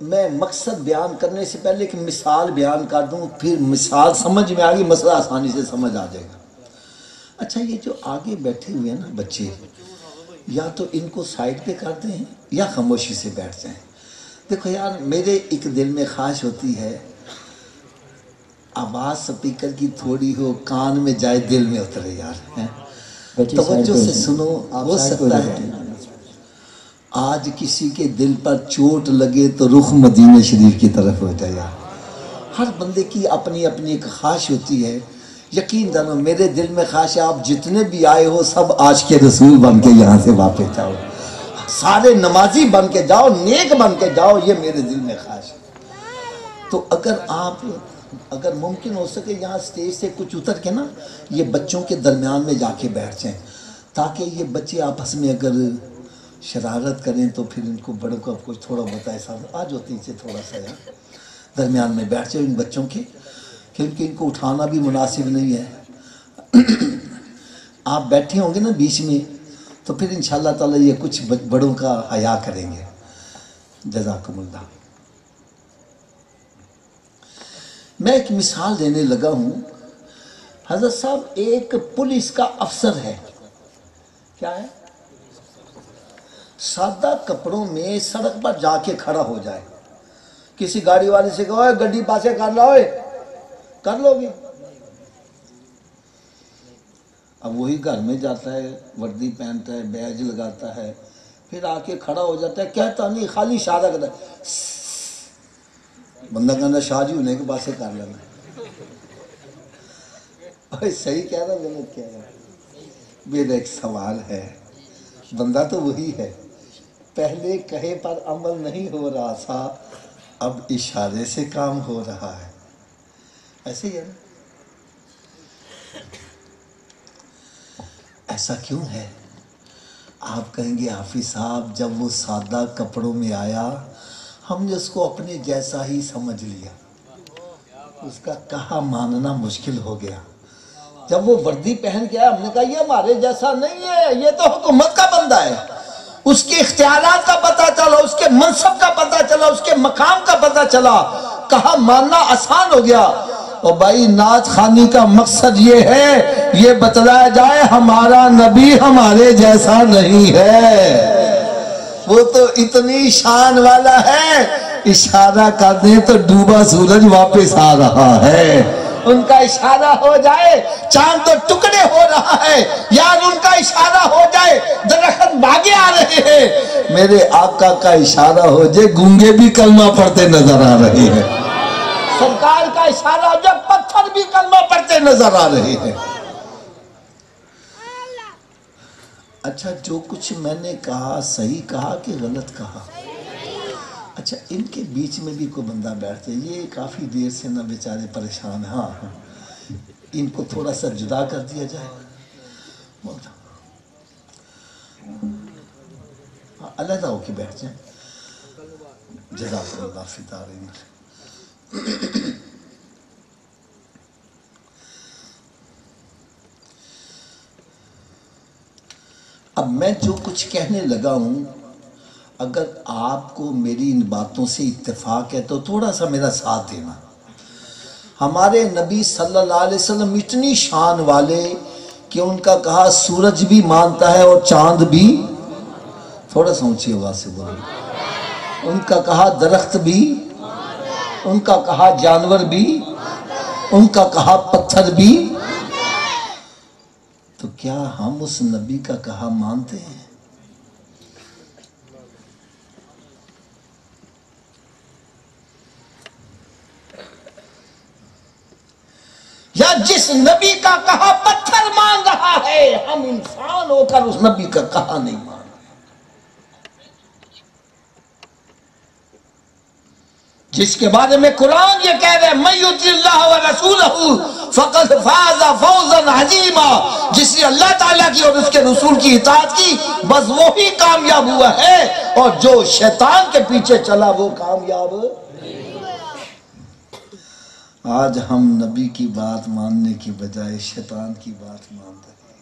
میں مقصد بیان کرنے سے پہلے ایک مثال بیان کر دوں، پھر مثال سمجھ میں آگی، مسئلہ آسانی سے سمجھ آ جائے گا۔ اچھا، یہ جو آگے بیٹھے ہوئے ہیں نا بچے، یا تو ان کو سائڈ پہ کر دیں یا خاموشی سے بیٹھ جائیں۔ دیکھو یار، میرے ایک دل میں خواہش ہوتی ہے آواز سپیکر کی تھوڑی ہو، کان میں جائے دل میں اترے یار، توجہ سے سنو۔ ہو سکتا ہے آج کسی کے دل پر چوٹ لگے تو رخ مدینہ شریف کی طرف ہو جائے۔ ہر بندے کی اپنی اپنی ایک خواہش ہوتی ہے۔ یقین جانو میرے دل میں خواہش ہے آپ جتنے بھی آئے ہو سب عاشق رسول بن کے یہاں سے واپس جاؤ، سارے نمازی بن کے جاؤ، نیک بن کے جاؤ، یہ میرے دل میں خواہش ہے۔ تو اگر ممکن ہو سکے یہاں سٹیج سے کچھ اتر کے نا یہ بچوں کے درمیان میں جا کے بیٹھ جائیں، تاکہ یہ بچے آپس میں اگر شرارت کریں تو پھر ان کو بڑوں کا کچھ تھوڑا بتائے صاحب آج ہوتی سے تھوڑا سا یار درمیان میں بیٹھ جائے ان بچوں کے، کیونکہ ان کو اٹھانا بھی مناسب نہیں ہے۔ آپ بیٹھے ہوں گے نا بیچ میں تو پھر انشاءاللہ تعالی یہ کچھ بڑوں کا حیا کریں گے۔ جزاکم اللہ۔ میں ایک مثال دینے لگا ہوں۔ حضرت صاحب ایک پولیس کا افسر ہے، کیا ہے؟ سادہ کپڑوں میں سڑک پر جا کے کھڑا ہو جائے، کسی گاڑی والے سے کہو گڈی پاسے کر لو، کر لو گے؟ اب وہی گھر میں جاتا ہے، وردی پہنتا ہے، بیج لگاتا ہے، پھر آ کے کھڑا ہو جاتا ہے، کہتا نہیں خالی اشارہ کرتا ہے، بندہ کہنا شاہ جی ہونے کے پاسے کر لینا۔ صحیح کہہ رہا غلط کہہ رہا؟ میرا ایک سوال ہے، بندہ تو وہی ہے، پہلے کہے پر عمل نہیں ہو رہا تھا، اب اشارے سے کام ہو رہا ہے، ایسے ہی ہے نا؟ ایسا کیوں ہے؟ آپ کہیں گے حافظ صاحب جب وہ سادہ کپڑوں میں آیا ہم نے اس کو اپنے جیسا ہی سمجھ لیا، اس کا کہا ماننا مشکل ہو گیا۔ جب وہ وردی پہن کے آیا ہم نے کہا یہ ہمارے جیسا نہیں ہے، یہ تو حکومت کا بندہ ہے، اس کے اختیارات کا پتہ چلا، اس کے منصب کا پتہ چلا، اس کے مقام کا پتہ چلا، کہا ماننا آسان ہو گیا۔ اور بھائی نعت خوانی کا مقصد یہ ہے یہ بتلایا جائے ہمارا نبی ہمارے جیسا نہیں ہے، وہ تو اتنی شان والا ہے، اشارہ کر دیں تو ڈوبا سورج واپس آ رہا ہے، ان کا اشارہ ہو جائے چاند تو ٹکڑے ہو رہا ہے، یار ان کا اشارہ ہو جائے درخت بھاگے آ رہے ہیں، میرے آقا کا اشارہ ہو جائے گونگے بھی کلمہ پڑھتے نظر آ رہے ہیں، سرکار کا اشارہ ہو جائے پتھر بھی کلمہ پڑھتے نظر آ رہے ہیں۔ اچھا جو کچھ میں نے کہا صحیح کہا کہ غلط کہا؟ اچھا ان کے بیچ میں بھی کوئی بندہ بیٹھتے، یہ کافی دیر سے نہ بیچارے پریشان ہیں، ہاں ان کو تھوڑا سا جدا کر دیا جائے، علیحدہ ہو کے بیٹھ جائیں۔ جزاک اللہ فی دارین۔ اب میں جو کچھ کہنے لگا ہوں اگر آپ کو میری ان باتوں سے اتفاق ہے تو تھوڑا سا میرا ساتھ دینا۔ ہمارے نبی صلی اللہ علیہ وسلم اتنی شان والے کہ ان کا کہا سورج بھی مانتا ہے اور چاند بھی، تھوڑا سا اونچی آواز سے بولو، ان کا کہا درخت بھی، ان کا کہا جانور بھی، ان کا کہا پتھر بھی، تو کیا ہم اس نبی کا کہا مانتے ہیں؟ یا جس نبی کا کہا پتھر مان رہا ہے ہم انسان ہو کر اس نبی کا کہا نہیں مان رہے؟ جس کے بارے میں قرآن یہ کہہ رہے من یطع اللہ ورسولہ فقد فاز فوزا عظیما، جس نے اللہ تعالیٰ کی اور اس کے رسول کی اطاعت کی بس وہی کامیاب ہوا ہے، اور جو شیطان کے پیچھے چلا وہ کامیاب۔ آج ہم نبی کی بات ماننے کی بجائے شیطان کی بات مان رہے ہیں.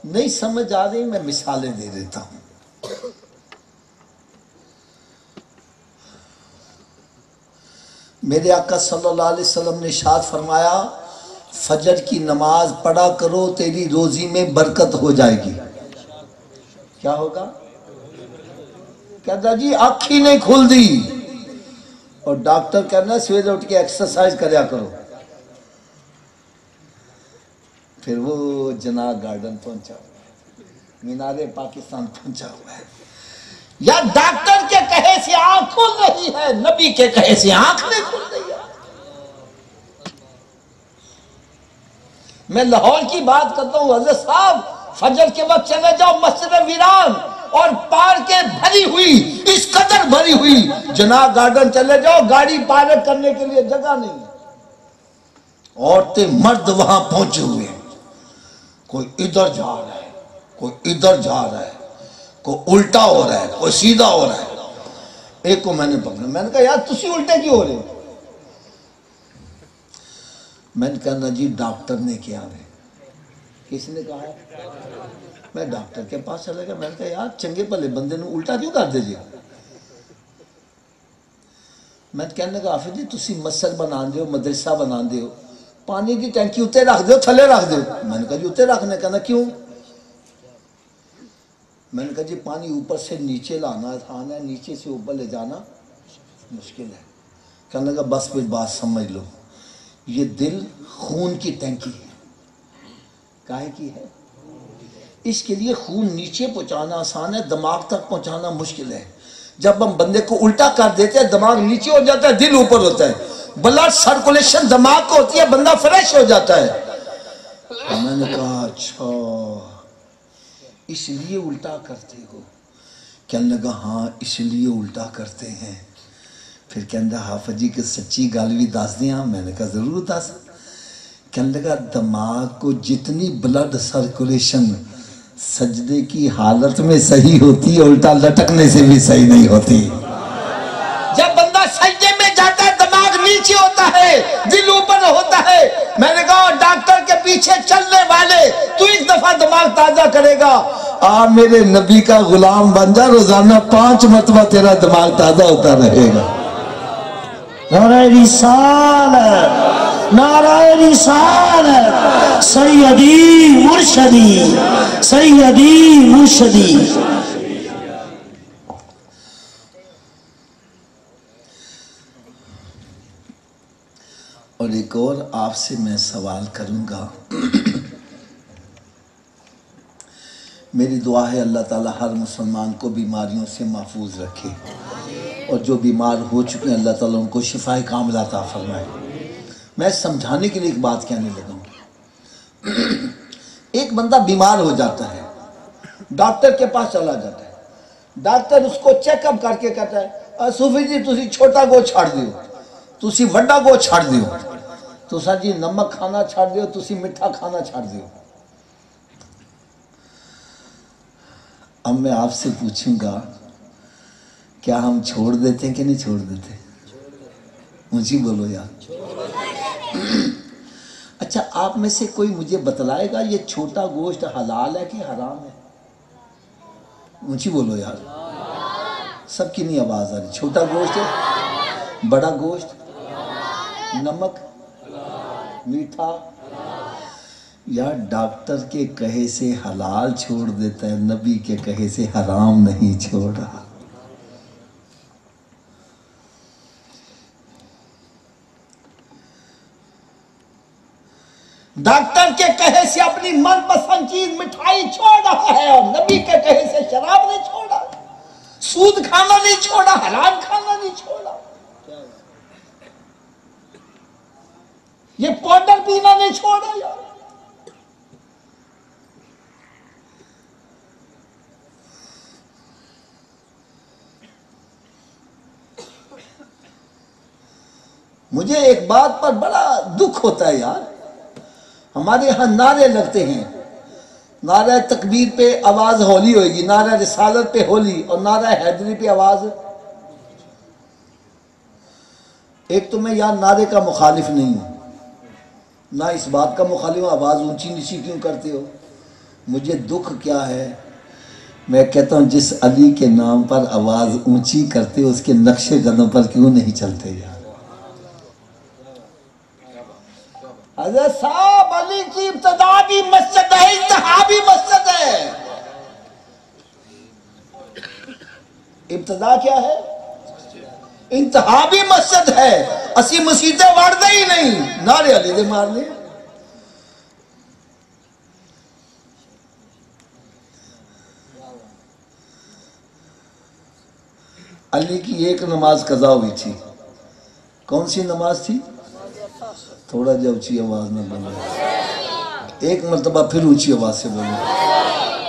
نہیں سمجھ آ رہی، میں مثالیں دے دیتا ہوں. میرے آقا صلی اللہ علیہ وسلم نے ارشاد فرمایا فجر کی نماز پڑھا کرو تیری روزی میں برکت ہو جائے گی. کیا ہوگا؟ کہتا جی آنکھ ہی نہیں کھل دی. اور ڈاکٹر کہنا سویرے اٹھ کے ایکسرسائز کریا کرو. پھر وہ جناح گارڈن پہنچا ہوا ہے، مینار پاکستان پہنچا ہوا ہے. یا ڈاکٹر کے کہے سے آنکھ کھل رہی ہے، نبی کے کہے سے آنکھ نہیں کھل رہی ہے. میں لاہور کی بات کرتا ہوں، حضرت صاحب فجر کے وقت چلے جاؤ مسجد ویران اور پارکیں بھری ہوئی، اس قدر بھری ہوئی. جناح گارڈن چلے جاؤ، گاڑی پارک کرنے کے لیے جگہ نہیں ہے. عورتیں مرد وہاں پہنچے ہوئے ہیں، کوئی ادھر جا رہا ہے، کوئی ادھر جا رہا ہے، کوئی الٹا ہو رہا ہے، کوئی سیدھا ہو رہا ہے. ایک کو میں نے پکڑا، میں نے کہا یار تسی الٹے کیوں ہو رہے ہو؟ میں نے کہا نا جی ڈاکٹر نے کیا ہے. کس نے کہا ہے؟ میں ڈاکٹر کے پاس چلے گا. میں نے کہا یار چنگے بھلے بندے نے الٹا کیوں کر دے جی؟ میں کہنے کا حافظ جی تسی مسجد بنا دے ہو، مدرسہ بنا دے ہو، پانی کی ٹینکی اتنے رکھ دے ہو تھلے رکھ دے ہو. میں نے کہا جی اتنے رکھنے. کہنا کیوں؟ میں نے کہا جی پانی اوپر سے نیچے لانا آسان ہے، نیچے سے اوپر لے جانا مشکل ہے. کہنے کا بس پھر بات سمجھ لو، یہ دل خون کی ٹینکی ہے. کاہے کی ہے؟ اس کے لیے خون نیچے پہنچانا آسان ہے، دماغ تک پہنچانا مشکل ہے. جب ہم بندے کو الٹا کر دیتے ہیں دماغ نیچے ہو جاتا ہے، دل اوپر ہوتا ہے، بلڈ سرکولیشن دماغ کو ہوتی ہے، بندہ فریش ہو جاتا ہے. میں نے کہا اچھا اس لیے الٹا کرتے ہو؟ کہنے لگا ہاں اس لیے الٹا کرتے ہیں. پھر کہنے لگا حافظ جی کہ سچی گل بھی دس دیا. میں نے کہا ضرور دس. کہنے لگا دماغ کو جتنی بلڈ سرکولیشن سجدے کی حالت میں صحیح ہوتی ہے الٹا لٹکنے سے بھی صحیح نہیں ہوتی. جب بندہ سجدے میں جاتا ہے دماغ نیچے ہوتا ہے، دل اوپر ہوتا ہے. میں نے کہا ڈاکٹر کے پیچھے چلنے والے تو اس دفعہ دماغ تازہ کرے گا، آ میرے نبی کا غلام بن جا، روزانہ 5 مرتبہ تیرا دماغ تازہ ہوتا رہے گا. نعرہ رسالت، نعرہ رسالت، سیدی مرشدی، سیدی مرشدی. اور ایک اور آپ سے میں سوال کروں گا. میری دعا ہے اللہ تعالیٰ ہر مسلمان کو بیماریوں سے محفوظ رکھے، اور جو بیمار ہو چکے ہیں اللہ تعالیٰ ان کو شفاء کاملہ عطا فرمائے. میں سمجھانے کے لیے ایک بات کہنے لگا ہوں. ایک بندہ بیمار ہو جاتا ہے، ڈاکٹر کے پاس چلا جاتا ہے، ڈاکٹر اس کو چیک اپ کر کے کہتا ہے صوفی جی تسی چھوٹا گو چھاڑ دیو، تسی وڈا گو چھاڑ دیو، تسا جی نمک کھانا چھاڑ دیو، تسی مٹھا کھانا چھاڑ دیو. اب میں آپ سے پوچھوں گا کیا ہم چھوڑ دیتے ہیں کہ نہیں چھوڑ دیتے؟ مجھے بولو یار. اچھا آپ میں سے کوئی مجھے بتلائے گا یہ چھوٹا گوشت حلال ہے کہ حرام ہے؟ مجھے بولو یار. سب کی نہیں آواز آ رہی. چھوٹا گوشت ہے، بڑا گوشت، نمک، میٹھا. یا ڈاکٹر کے کہے سے حلال چھوڑ دیتا ہے، نبی کے کہے سے حرام نہیں چھوڑ رہا. ڈاکٹر کے کہے سے اپنی من پسند چیز مٹھائی چھوڑ رہا ہے، اور نبی کے کہے سے شراب نہیں چھوڑا، سود کھانا نہیں چھوڑا، حرام کھانا نہیں چھوڑا، یہ پاؤڈر پینا نہیں چھوڑا. یار مجھے ایک بات پر بڑا دکھ ہوتا ہے یار. ہمارے یہاں نعرے لگتے ہیں، نعرہ تکبیر پہ آواز ہولی ہوئے گی، نعرہ رسالت پہ ہولی، اور نعرہ حیدری پہ آواز ایک تو میں یار نعرے کا مخالف نہیں ہوں، نہ اس بات کا مخالف ہوں آواز اونچی نیچی کیوں کرتے ہو. مجھے دکھ کیا ہے، میں کہتا ہوں جس علی کے نام پر آواز اونچی کرتے ہو اس کے نقش قدم پر کیوں نہیں چلتے یار. حضرت صاحب علی کی ابتدا بھی مسجد ہے، انتہا بھی مسجد ہے. ابتدا کیا ہے؟ انتہا بھی مسجد ہے. اسی مسیطیں وڑ دے ہی نہیں، نعرے علی دے مارنے. علی کی ایک نماز قضا ہوئی تھی. کون سی نماز تھی؟ تھوڑا جا اونچی آواز میں بولو. ایک مرتبہ پھر اونچی آواز سے بولو.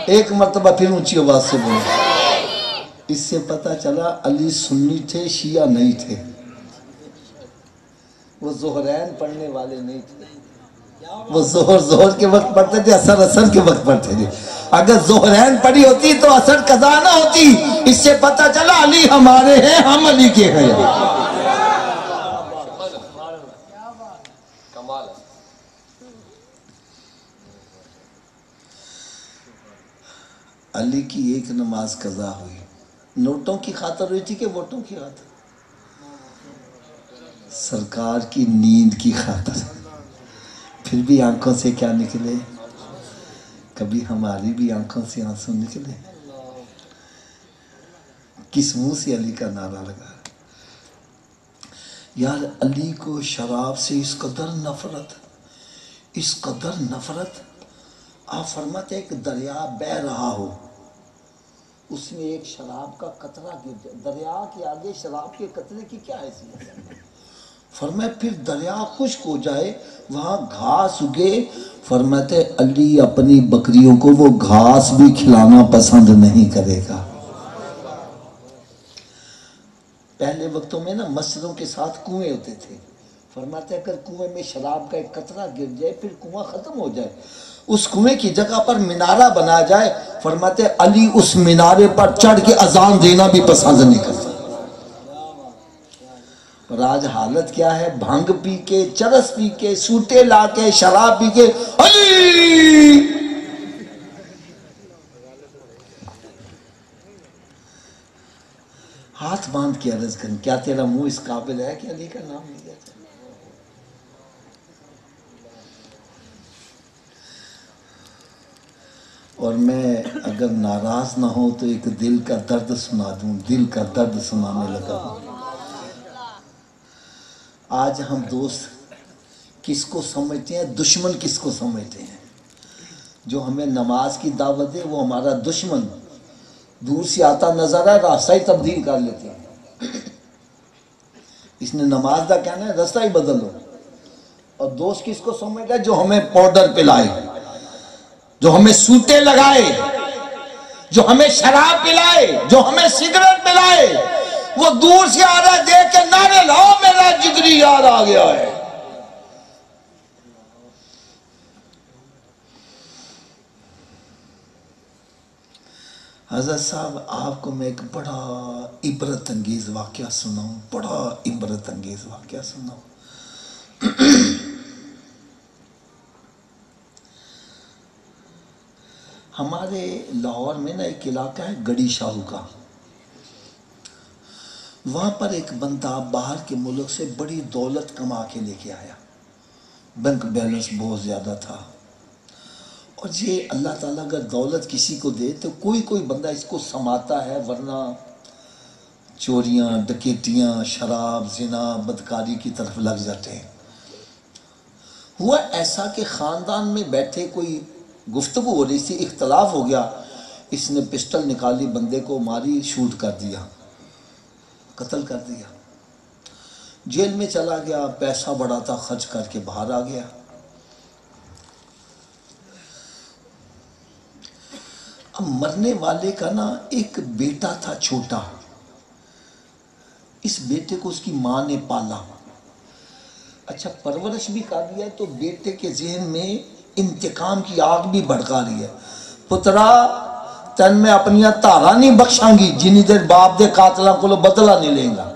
ایک مرتبہ پھر اونچی آواز سے بولو. اس سے پتہ چلا علی سنی تھے، شیعہ نہیں تھے. وہ ظہرین پڑھنے والے نہیں تھے. وہ ظہر کے وقت پڑھتے تھے، عصر کے وقت پڑھتے تھے. اگر ظہرین پڑھی ہوتی تو عصر قضا نہ ہوتی. اس سے پتہ چلا علی ہمارے ہیں، ہم علی کے ہیں. علی کی ایک نماز قضا ہوئی. نوٹوں کی خاطر ہوئی تھی کہ ووٹوں کی خاطر؟ سرکار کی نیند کی خاطر. پھر بھی آنکھوں سے کیا نکلے؟ کبھی ہماری بھی آنکھوں سے آنسو نکلے. کس منہ سے علی کا نعرہ لگا؟ یار علی کو شراب سے اس قدر نفرت، اس قدر نفرت. آپ فرماتے ہیں کہ دریا بہ رہا ہو، اس میں ایک شراب کا قطرہ گر جائے، دریا کے آگے شراب کے قطرے کی کیا حیثیت ہے؟ فرمایا پھر دریا خشک ہو جائے، وہاں گھاس اگے. فرماتے علی اپنی بکریوں کو وہ گھاس بھی کھلانا پسند نہیں کرے گا. پہلے وقتوں میں نا مسجدوں کے ساتھ کنویں ہوتے تھے. فرماتے اگر کنویں میں شراب کا ایک قطرہ گر جائے، پھر کنواں ختم ہو جائے، اس کنویں کی جگہ پر منارہ بنا جائے. فرماتے علی اس منارے پر چڑھ کے اذان دینا بھی پسند نہیں کرتا. اور آج حالت کیا ہے؟ بھنگ پی کے، چرس پی کے، سوٹے لا کے، شراب پی کے علی. ہاتھ باندھ کے عرض کریں کیا تیرا منہ اس قابل ہے کہ علی کا نام لیا جائے؟ اور میں اگر ناراض نہ ہوں تو ایک دل کا درد سنا دوں. دل کا درد سنانے لگا ہوں. آج ہم دوست کس کو سمجھتے ہیں، دشمن کس کو سمجھتے ہیں؟ جو ہمیں نماز کی دعوت دے وہ ہمارا دشمن. دور سے آتا نظر ہے، راستہ ہی تبدیل کر لیتے ہیں. اس نے نماز دا کہنا ہے راستہ ہی بدل دو. اور دوست کس کو سمجھتا ہے؟ جو ہمیں پاؤڈر پلائے، جو ہمیں سوٹے لگائے، جو ہمیں شراب پلائے، جو ہمیں سگریٹ پلائے. وہ دور سے آ رہا ہے، دیکھ کے نعرے لاؤ میرا جگری یار آ گیا ہے. حضرت صاحب آپ کو میں ایک بڑا عبرت انگیز واقعہ سناؤں، بڑا عبرت انگیز واقعہ سناؤں. ہمارے لاہور میں نا ایک علاقہ ہے گڑی شاہو کا. وہاں پر ایک بندہ باہر کے ملک سے بڑی دولت کما کے لے کے آیا. بینک بیلنس بہت زیادہ تھا. اور یہ اللہ تعالیٰ اگر دولت کسی کو دے تو کوئی بندہ اس کو سماتا ہے، ورنہ چوریاں، ڈکیتیاں، شراب، زنا، بدکاری کی طرف لگ جاتے ہیں. ہوا ایسا کہ خاندان میں بیٹھے کوئی گفتگو ہو رہی تھی، اختلاف ہو گیا. اس نے پسٹل نکالی، بندے کو ماری، شوٹ کر دیا، قتل کر دیا. جیل میں چلا گیا، پیسہ بڑا تھا، خرچ کر کے باہر آ گیا. اب مرنے والے کا نا ایک بیٹا تھا چھوٹا. اس بیٹے کو اس کی ماں نے پالا، اچھا پرورش بھی کر دیا. تو بیٹے کے ذہن میں انتقام کی آگ بھی بھڑکا رہی ہے. پترا تن میں اپنی تارا نہیں بخشاں گی جنی دیر باپ دے قاتلاں کو بدلہ نہیں لیں گا.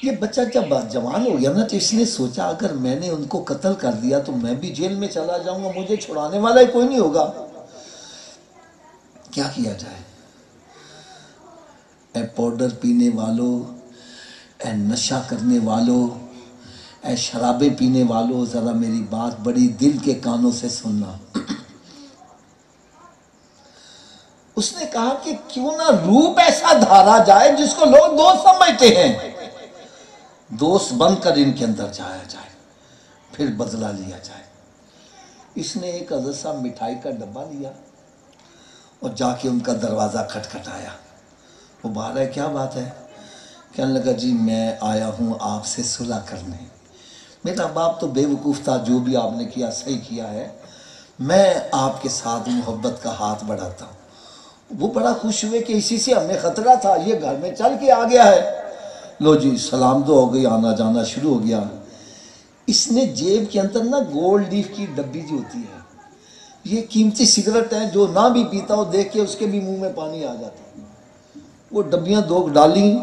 یہ بچہ جب جوان ہو گیا نا تو اس نے سوچا اگر میں نے ان کو قتل کر دیا تو میں بھی جیل میں چلا جاؤں گا، مجھے چھڑانے والا ہی کوئی نہیں ہوگا، کیا کیا جائے؟ اے پاؤڈر پینے والوں، اے نشہ کرنے والوں، اے شرابیں پینے والوں، ذرا میری بات بڑی دل کے کانوں سے سننا۔ اس نے کہا کہ کیوں نہ روپ ایسا دھارا جائے جس کو لوگ دوست سمجھتے ہیں، دوست بن کر ان کے اندر جایا جائے، پھر بدلہ لیا جائے۔ اس نے ایک حضرت صاحب مٹھائی کا ڈبہ لیا اور جا کے ان کا دروازہ کھٹکھٹایا۔ وہ باہر ہے، کیا بات ہے؟ کہنے لگا جی میں آیا ہوں آپ سے صلح کرنے، میرا باپ تو بے وقوف تھا، جو بھی آپ نے کیا صحیح کیا ہے، میں آپ کے ساتھ محبت کا ہاتھ بڑھاتا ہوں۔ وہ بڑا خوش ہوئے کہ اسی سے ہمیں خطرہ تھا، یہ گھر میں چل کے آ گیا ہے۔ لو جی سلام تو ہو گئی، آنا جانا شروع ہو گیا۔ اس نے جیب کے اندر نا گولڈ لیف کی ڈبی جو ہوتی ہے، یہ قیمتی سگریٹ ہیں، جو نہ بھی پیتا ہو دیکھ کے اس کے بھی منہ میں پانی آ جاتا ہے۔ وہ ڈبیاں دو ڈالیں،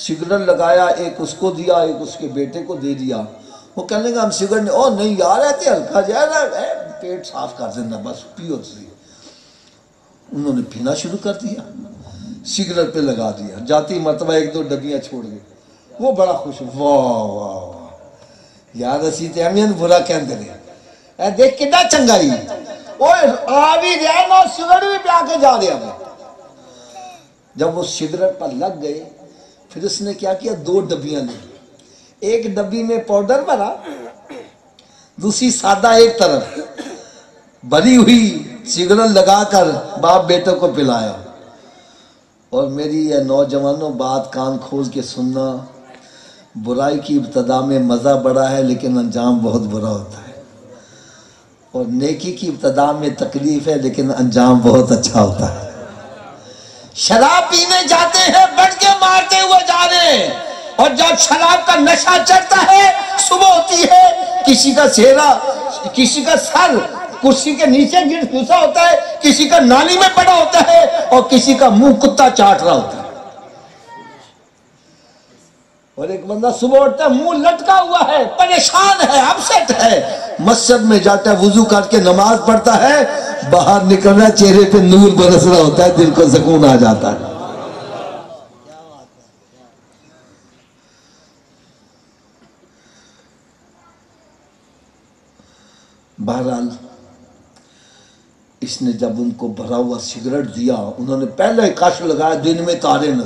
سگریٹ لگایا، ایک اس کو دیا، ایک اس کے بیٹے کو دے دیا۔ وہ کہنے لگا ہم سگریٹ نہیں، او نہیں یار ایسے ہلکا جائے، پیٹ صاف کر دینا بس پیو سی۔ انہوں نے پینا شروع کر دیا، سگریٹ پہ لگا دیا، جاتی مرتبہ ایک دو ڈبیاں چھوڑ گئے۔ وہ بڑا خوش، واہ واہ واہ یار اسی تے ہمیں برا کہندے رہے، اے دیکھ کتنا چنگائی، اوہ آ بھی گیا نا سگریٹ بھی پیا کے جا دیا۔ جب وہ سگریٹ پر لگ گئے پھر اس نے کیا کیا، دو ڈبیاں لی، ایک ڈبی میں پاؤڈر بھرا، دوسری سادہ ایک طرف بھری ہوئی سگریٹ لگا کر باپ بیٹے کو پلایا۔ اور میری یہ نوجوانوں بات کان کھول کے سننا، برائی کی ابتدا میں مزہ بڑا ہے لیکن انجام بہت برا ہوتا ہے، اور نیکی کی ابتدا میں تکلیف ہے لیکن انجام بہت اچھا ہوتا ہے۔ شراب پینے جاتے ہیں بڑھ کے مارتے ہوئے جا رہے ہیں، اور جب شراب کا نشہ چڑھتا ہے صبح ہوتی ہے کسی کا چہرہ، کسی کا سر کرسی کے نیچے گر گھسا ہوتا ہے، کسی کا نالی میں پڑا ہوتا ہے، اور کسی کا منہ کتا چاٹ رہا ہوتا ہے۔ اور ایک بندہ صبح اٹھتا ہے منہ لٹکا ہوا ہے، پریشان ہے، اپسیٹ ہے، مسجد میں جاتا ہے وضو کر کے نماز پڑھتا ہے، باہر نکلنا چہرے پہ نور برس رہا ہوتا ہے، دل کو سکون آ جاتا ہے۔ بہرحال اس نے جب ان کو بھرا ہوا سگریٹ دیا، انہوں نے پہلے کش لگایا، دن میں تارے نہ،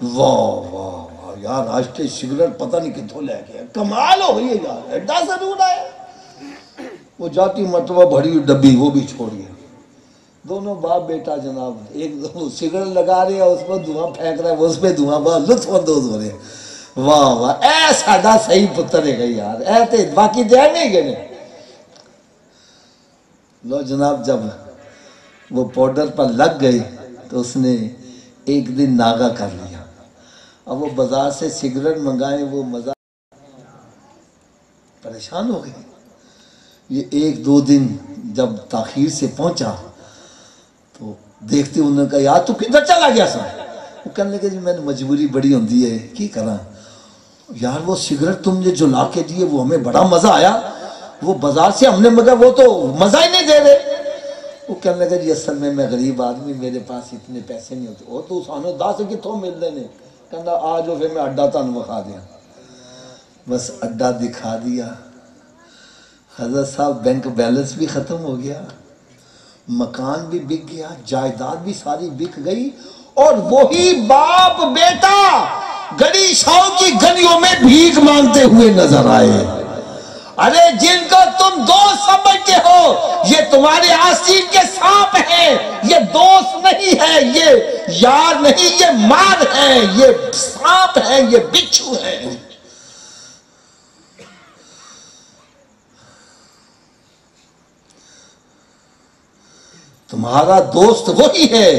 واہ واہ واہ یار آج تے سگریٹ پتہ نہیں کتوں لے گیا، کمال ہو گئی ہے یار، ایڈا ضرور ہے۔ وہ جاتی مرتبہ بھری ہوئی ڈبی وہ بھی چھوڑ گیا۔ دونوں باپ بیٹا جناب، ایک سگریٹ لگا رہے ہیں، اس پر دھواں پھینک رہا ہے، وہ اس پہ دھواں، بہت لطف اندوز ہو رہے ہیں۔ واہ واہ اے ساڈا صحیح پتر ہے گئی یار، اے تے باقی تے نہیں گئے۔ لو جناب جب وہ پاؤڈر پر لگ گئے تو اس نے ایک دن ناغہ کر لیا۔ اب وہ بازار سے سگریٹ منگائے، وہ مزہ، پریشان ہو گئے۔ یہ ایک دو دن جب تاخیر سے پہنچا تو دیکھتے انہوں نے کہا یار تو کدھر چلا گیا سا؟ وہ کہنے لگے جی میں نے مجبوری بڑی ہوندی ہے، کی کرا یار، وہ سگریٹ تم نے جو لا کے دیے وہ ہمیں بڑا مزہ آیا، وہ بازار سے ہم نے مگر وہ تو مزہ ہی نہیں دے رہے۔ وہ کہنے لگا جی اصل میں غریب آدمی، میرے پاس اتنے پیسے نہیں ہوتے۔ وہ تو سانو 10 کتوں مل دے نے، کہنا آ جو پھر میں اڈا تانوں دکھا دیا۔ بس اڈا دکھا دیا، حضرت صاحب بینک بیلنس بھی ختم ہو گیا، مکان بھی بک گیا، جائیداد بھی ساری بک گئی، اور وہی باپ بیٹا گڑی شاؤ کی گلیوں میں بھیک مانگتے ہوئے نظر آئے۔ ارے جن کو تم دوست سمجھتے ہو یہ تمہارے آستین کے سانپ ہیں، یہ دوست نہیں ہے، یہ یار نہیں، یہ مار ہے، یہ سانپ ہے، یہ بچھو ہے۔ تمہارا دوست وہی ہے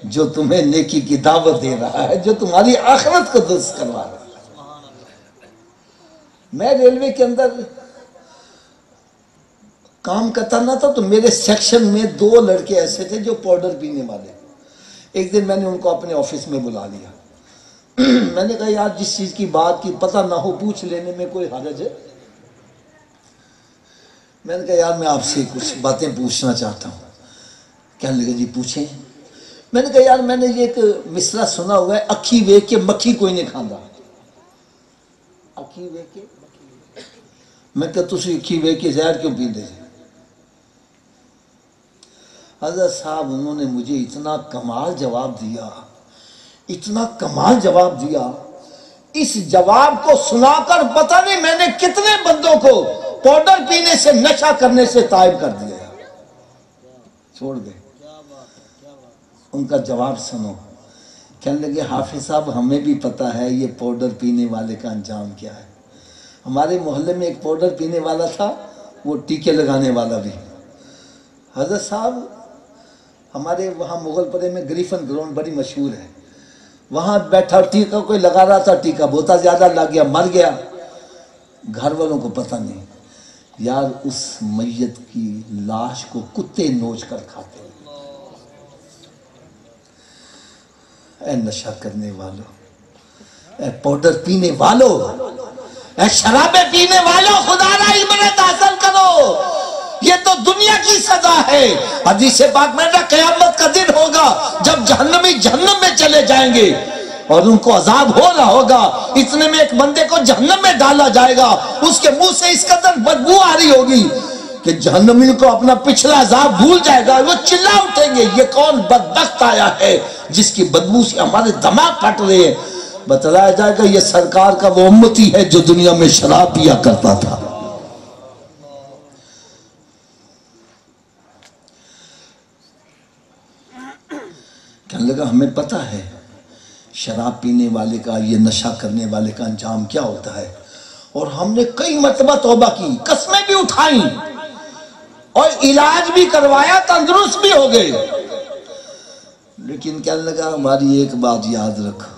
جو تمہیں نیکی کی دعوت دے رہا ہے، جو تمہاری آخرت کو درست کروا رہا ہے۔ میں ریلوے کے اندر کام کرتا نہ تھا تو میرے سیکشن میں 2 لڑکے ایسے تھے جو پاؤڈر پینے والے۔ ایک دن میں نے ان کو اپنے آفس میں بلا لیا، میں نے کہا یار جس چیز کی بات کی پتہ نہ ہو پوچھ لینے میں کوئی حرج ہے؟ میں نے کہا یار میں آپ سے کچھ باتیں پوچھنا چاہتا ہوں. کہنے لگے جی پوچھیں. میں نے کہا یار میں نے یہ ایک مصرع سنا ہوا ہے، اکھی ویکھ کے مکھی کوئی نہیں کھاندا. اکھی ویکھ کے میں کہا تسی اکھی ویکھ کے زہر کیوں پیندے جی؟ حضرت صاحب انہوں نے مجھے اتنا کمال جواب دیا، اتنا کمال جواب دیا، اس جواب کو سنا کر پتہ نہیں میں نے کتنے بندوں کو پاؤڈر پینے سے نشہ کرنے سے تائب کر دیا ہے. چھوڑ دے. ان کا جواب سنو. کہنے لگے حافظ صاحب ہمیں بھی پتہ ہے یہ پاؤڈر پینے والے کا انجام کیا ہے. ہمارے محلے میں ایک پاؤڈر پینے والا تھا، وہ ٹیکے لگانے والا بھی. حضرت صاحب ہمارے وہاں مغل پورے میں گریفن گراؤنڈ بڑی مشہور ہے، وہاں بیٹھا ٹیکا کوئی لگا رہا تھا، ٹیکا بہت زیادہ لگ گیا، مر گیا. گھر والوں کو پتہ نہیں. یار اس میت کی لاش کو کتے نوچ کر کھاتے. اے نشہ کرنے والوں، اے پاؤڈر پینے والوں، اے شرابیں پینے والوں، خدا را عبرت حاصل کرو. یہ تو دنیا کی سزا ہے. حدیث پاک میں نہ قیامت کا دن ہوگا جب جہنمی جہنم میں چلے جائیں گے اور ان کو عذاب ہو رہا ہوگا. اتنے میں ایک بندے کو جہنم میں ڈالا جائے گا، اس کے منہ سے اس قدر بدبو آ رہی ہوگی کہ جہنمی کو اپنا پچھلا عذاب بھول جائے گا. وہ چلا اٹھیں گے یہ کون بدبخت آیا ہے جس کی بدبو سے ہمارے دماغ پھٹ رہے ہیں. بتلایا جائے گا یہ سرکار کا وہ امتی ہے جو دنیا میں شراب پیا کرتا تھا. کہنے لگا ہمیں پتہ ہے شراب پینے والے کا، یہ نشہ کرنے والے کا انجام کیا ہوتا ہے، اور ہم نے کئی مرتبہ توبہ کی، قسمیں بھی اٹھائیں اور علاج بھی کروایا، تندرست بھی ہو گئے. لیکن کہنے لگا ہماری ایک بات یاد رکھو،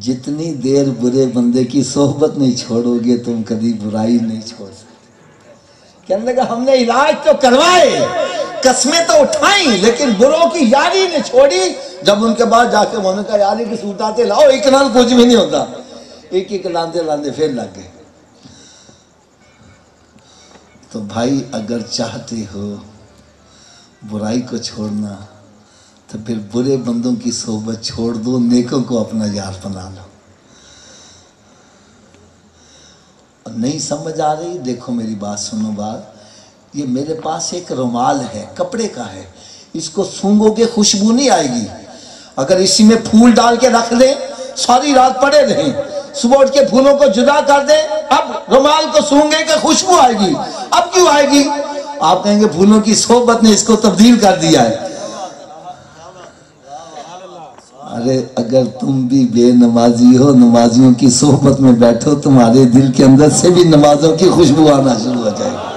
جتنی دیر برے بندے کی صحبت نہیں چھوڑو گے تم کبھی برائی نہیں چھوڑ سکتے. کہنے لگا ہم نے علاج تو کروائے، قسمیں تو اٹھائیں، لیکن بروں کی یاری نے چھوڑی. جب ان کے بعد جا کے انہوں نے کہا یاری کی سوٹاتے لاؤ، ایک نال کچھ بھی نہیں ہوتا، ایک ایک لاندے لاندے پھر لگ گئے. تو بھائی اگر چاہتے ہو برائی کو چھوڑنا تو پھر برے بندوں کی صحبت چھوڑ دو، نیکوں کو اپنا یار بنا لو. اور نہیں سمجھ آ رہی دیکھو میری بات سنو. بات یہ میرے پاس ایک رومال ہے، کپڑے کا ہے، اس کو سونگو گے خوشبو نہیں آئے گی. اگر اسی میں پھول ڈال کے رکھ دیں ساری رات پڑے رہیں، صبح اٹھ کے پھولوں کو جدا کر دیں، اب رومال کو سونگے کہ خوشبو آئے گی. اب کیوں آئے گی؟ آپ کہیں گے پھولوں کی صحبت نے اس کو تبدیل کر دیا ہے. ارے اگر تم بھی بے نمازی ہو، نمازیوں کی صحبت میں بیٹھو، تمہارے دل کے اندر سے بھی نمازوں کی خوشبو آنا شروع ہو جائے گی.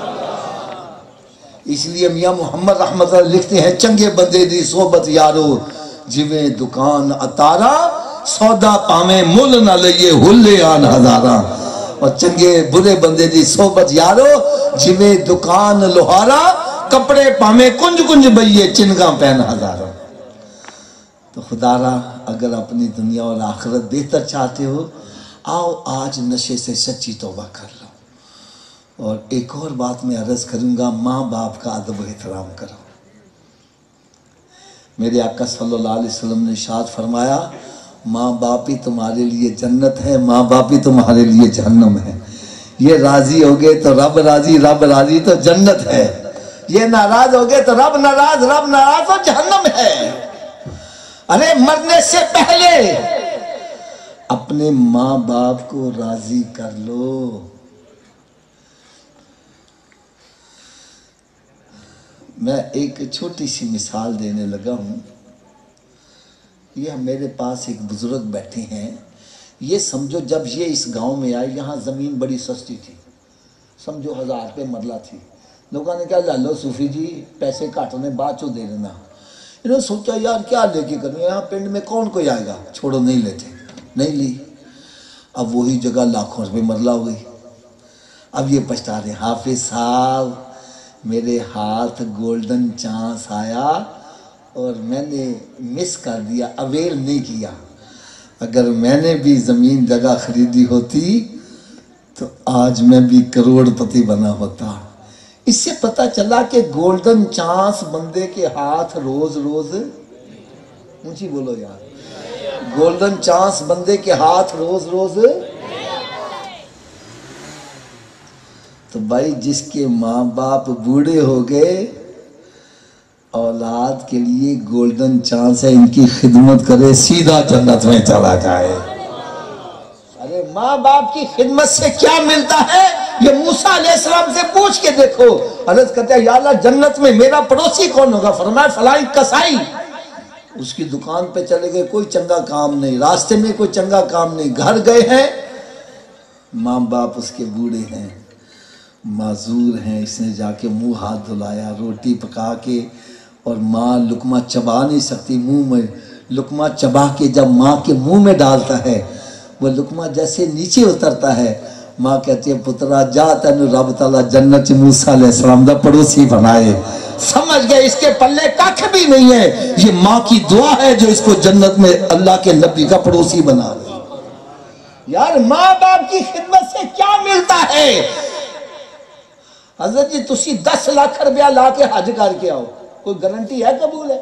اس لیے میاں محمد رحمت اللہ لکھتے ہیں چنگے بندے دی صحبت یارو جویں دکان اتارا، سودا پاویں مل نہ لئیے ہلے آن ہزاراں. اور چنگے برے بندے دی صحبت یارو جویں دکان لوہارا، کپڑے پاویں کنج کنج بئیے چنگاں پہن ہزاراں. تو خدا را اگر اپنی دنیا اور آخرت بہتر چاہتے ہو، آؤ آج نشے سے سچی توبہ کر لو. اور ایک اور بات میں عرض کروں گا، ماں باپ کا ادب و احترام کرو. میرے آقا صلی اللہ علیہ وسلم نے ارشاد فرمایا ماں باپ ہی تمہارے لیے جنت ہے، ماں باپ ہی تمہارے لیے جہنم ہے. یہ راضی ہو گئے تو رب راضی، رب راضی تو جنت ہے. یہ ناراض ہو گئے تو رب ناراض، رب ناراض تو جہنم ہے. ارے مرنے سے پہلے اپنے ماں باپ کو راضی کر لو. میں ایک چھوٹی سی مثال دینے لگا ہوں. یہ میرے پاس ایک بزرگ بیٹھے ہیں، یہ سمجھو جب یہ اس گاؤں میں آئے یہاں زمین بڑی سستی تھی، سمجھو 1000 روپے مرلہ تھی. لوگوں نے کہا لے لو صوفی جی پیسے کاٹنے بعد چو دے دینا. انہوں نے سوچا یار کیا لے کے کروں، یہاں پنڈ میں کون کوئی آئے گا، چھوڑو نہیں لیتے، نہیں لی. اب وہی جگہ لاکھوں روپے مرلہ ہو گئی. اب یہ پچھتا رہے حافظ صاحب میرے ہاتھ گولڈن چانس آیا اور میں نے مس کر دیا، اویل نہیں کیا. اگر میں نے بھی زمین جگہ خریدی ہوتی تو آج میں بھی کروڑ پتی بنا ہوتا۔ اس سے پتہ چلا کہ گولڈن چانس بندے کے ہاتھ روز روز، اونچی بولو یار، گولڈن چانس بندے کے ہاتھ روز روز۔ تو بھائی جس کے ماں باپ بوڑھے ہو گئے، اولاد کے لیے گولڈن چانس ہے، ان کی خدمت کرے سیدھا جنت میں چلا جائے۔ ارے ماں باپ کی خدمت سے کیا ملتا ہے؟ یہ موسیٰ علیہ السلام سے پوچھ کے دیکھو۔ عرض کرتے ہیں یا اللہ جنت میں میرا پڑوسی کون ہوگا؟ فرمایا فلاں کسائی۔ اس کی دکان پہ چلے گئے، کوئی چنگا کام نہیں، راستے میں کوئی چنگا کام نہیں، گھر گئے ہیں، ماں باپ اس کے بوڑھے ہیں، معذور ہیں، اس نے جا کے منہ ہاتھ دھلایا، روٹی پکا کے، اور ماں لقمہ چبا نہیں سکتی، منہ میں لقمہ چبا کے جب ماں کے منہ میں ڈالتا ہے وہ لقمہ جیسے نیچے اترتا ہے، ماں کہتی ہے پترا جا تینو رب تعالیٰ جنت موسیٰ علیہ السلام دا پڑوسی بنائے۔ سمجھ گئے اس کے پلے ککھ بھی نہیں ہے، یہ ماں کی دعا ہے جو اس کو جنت میں اللہ کے نبی کا پڑوسی بنا دے۔ یار ماں باپ کی خدمت سے کیا ملتا ہے؟ حضرت جی تسی 10 لاکھ روپیہ لا کے حج کر کے آؤ، کوئی گارنٹی ہے قبول ہے؟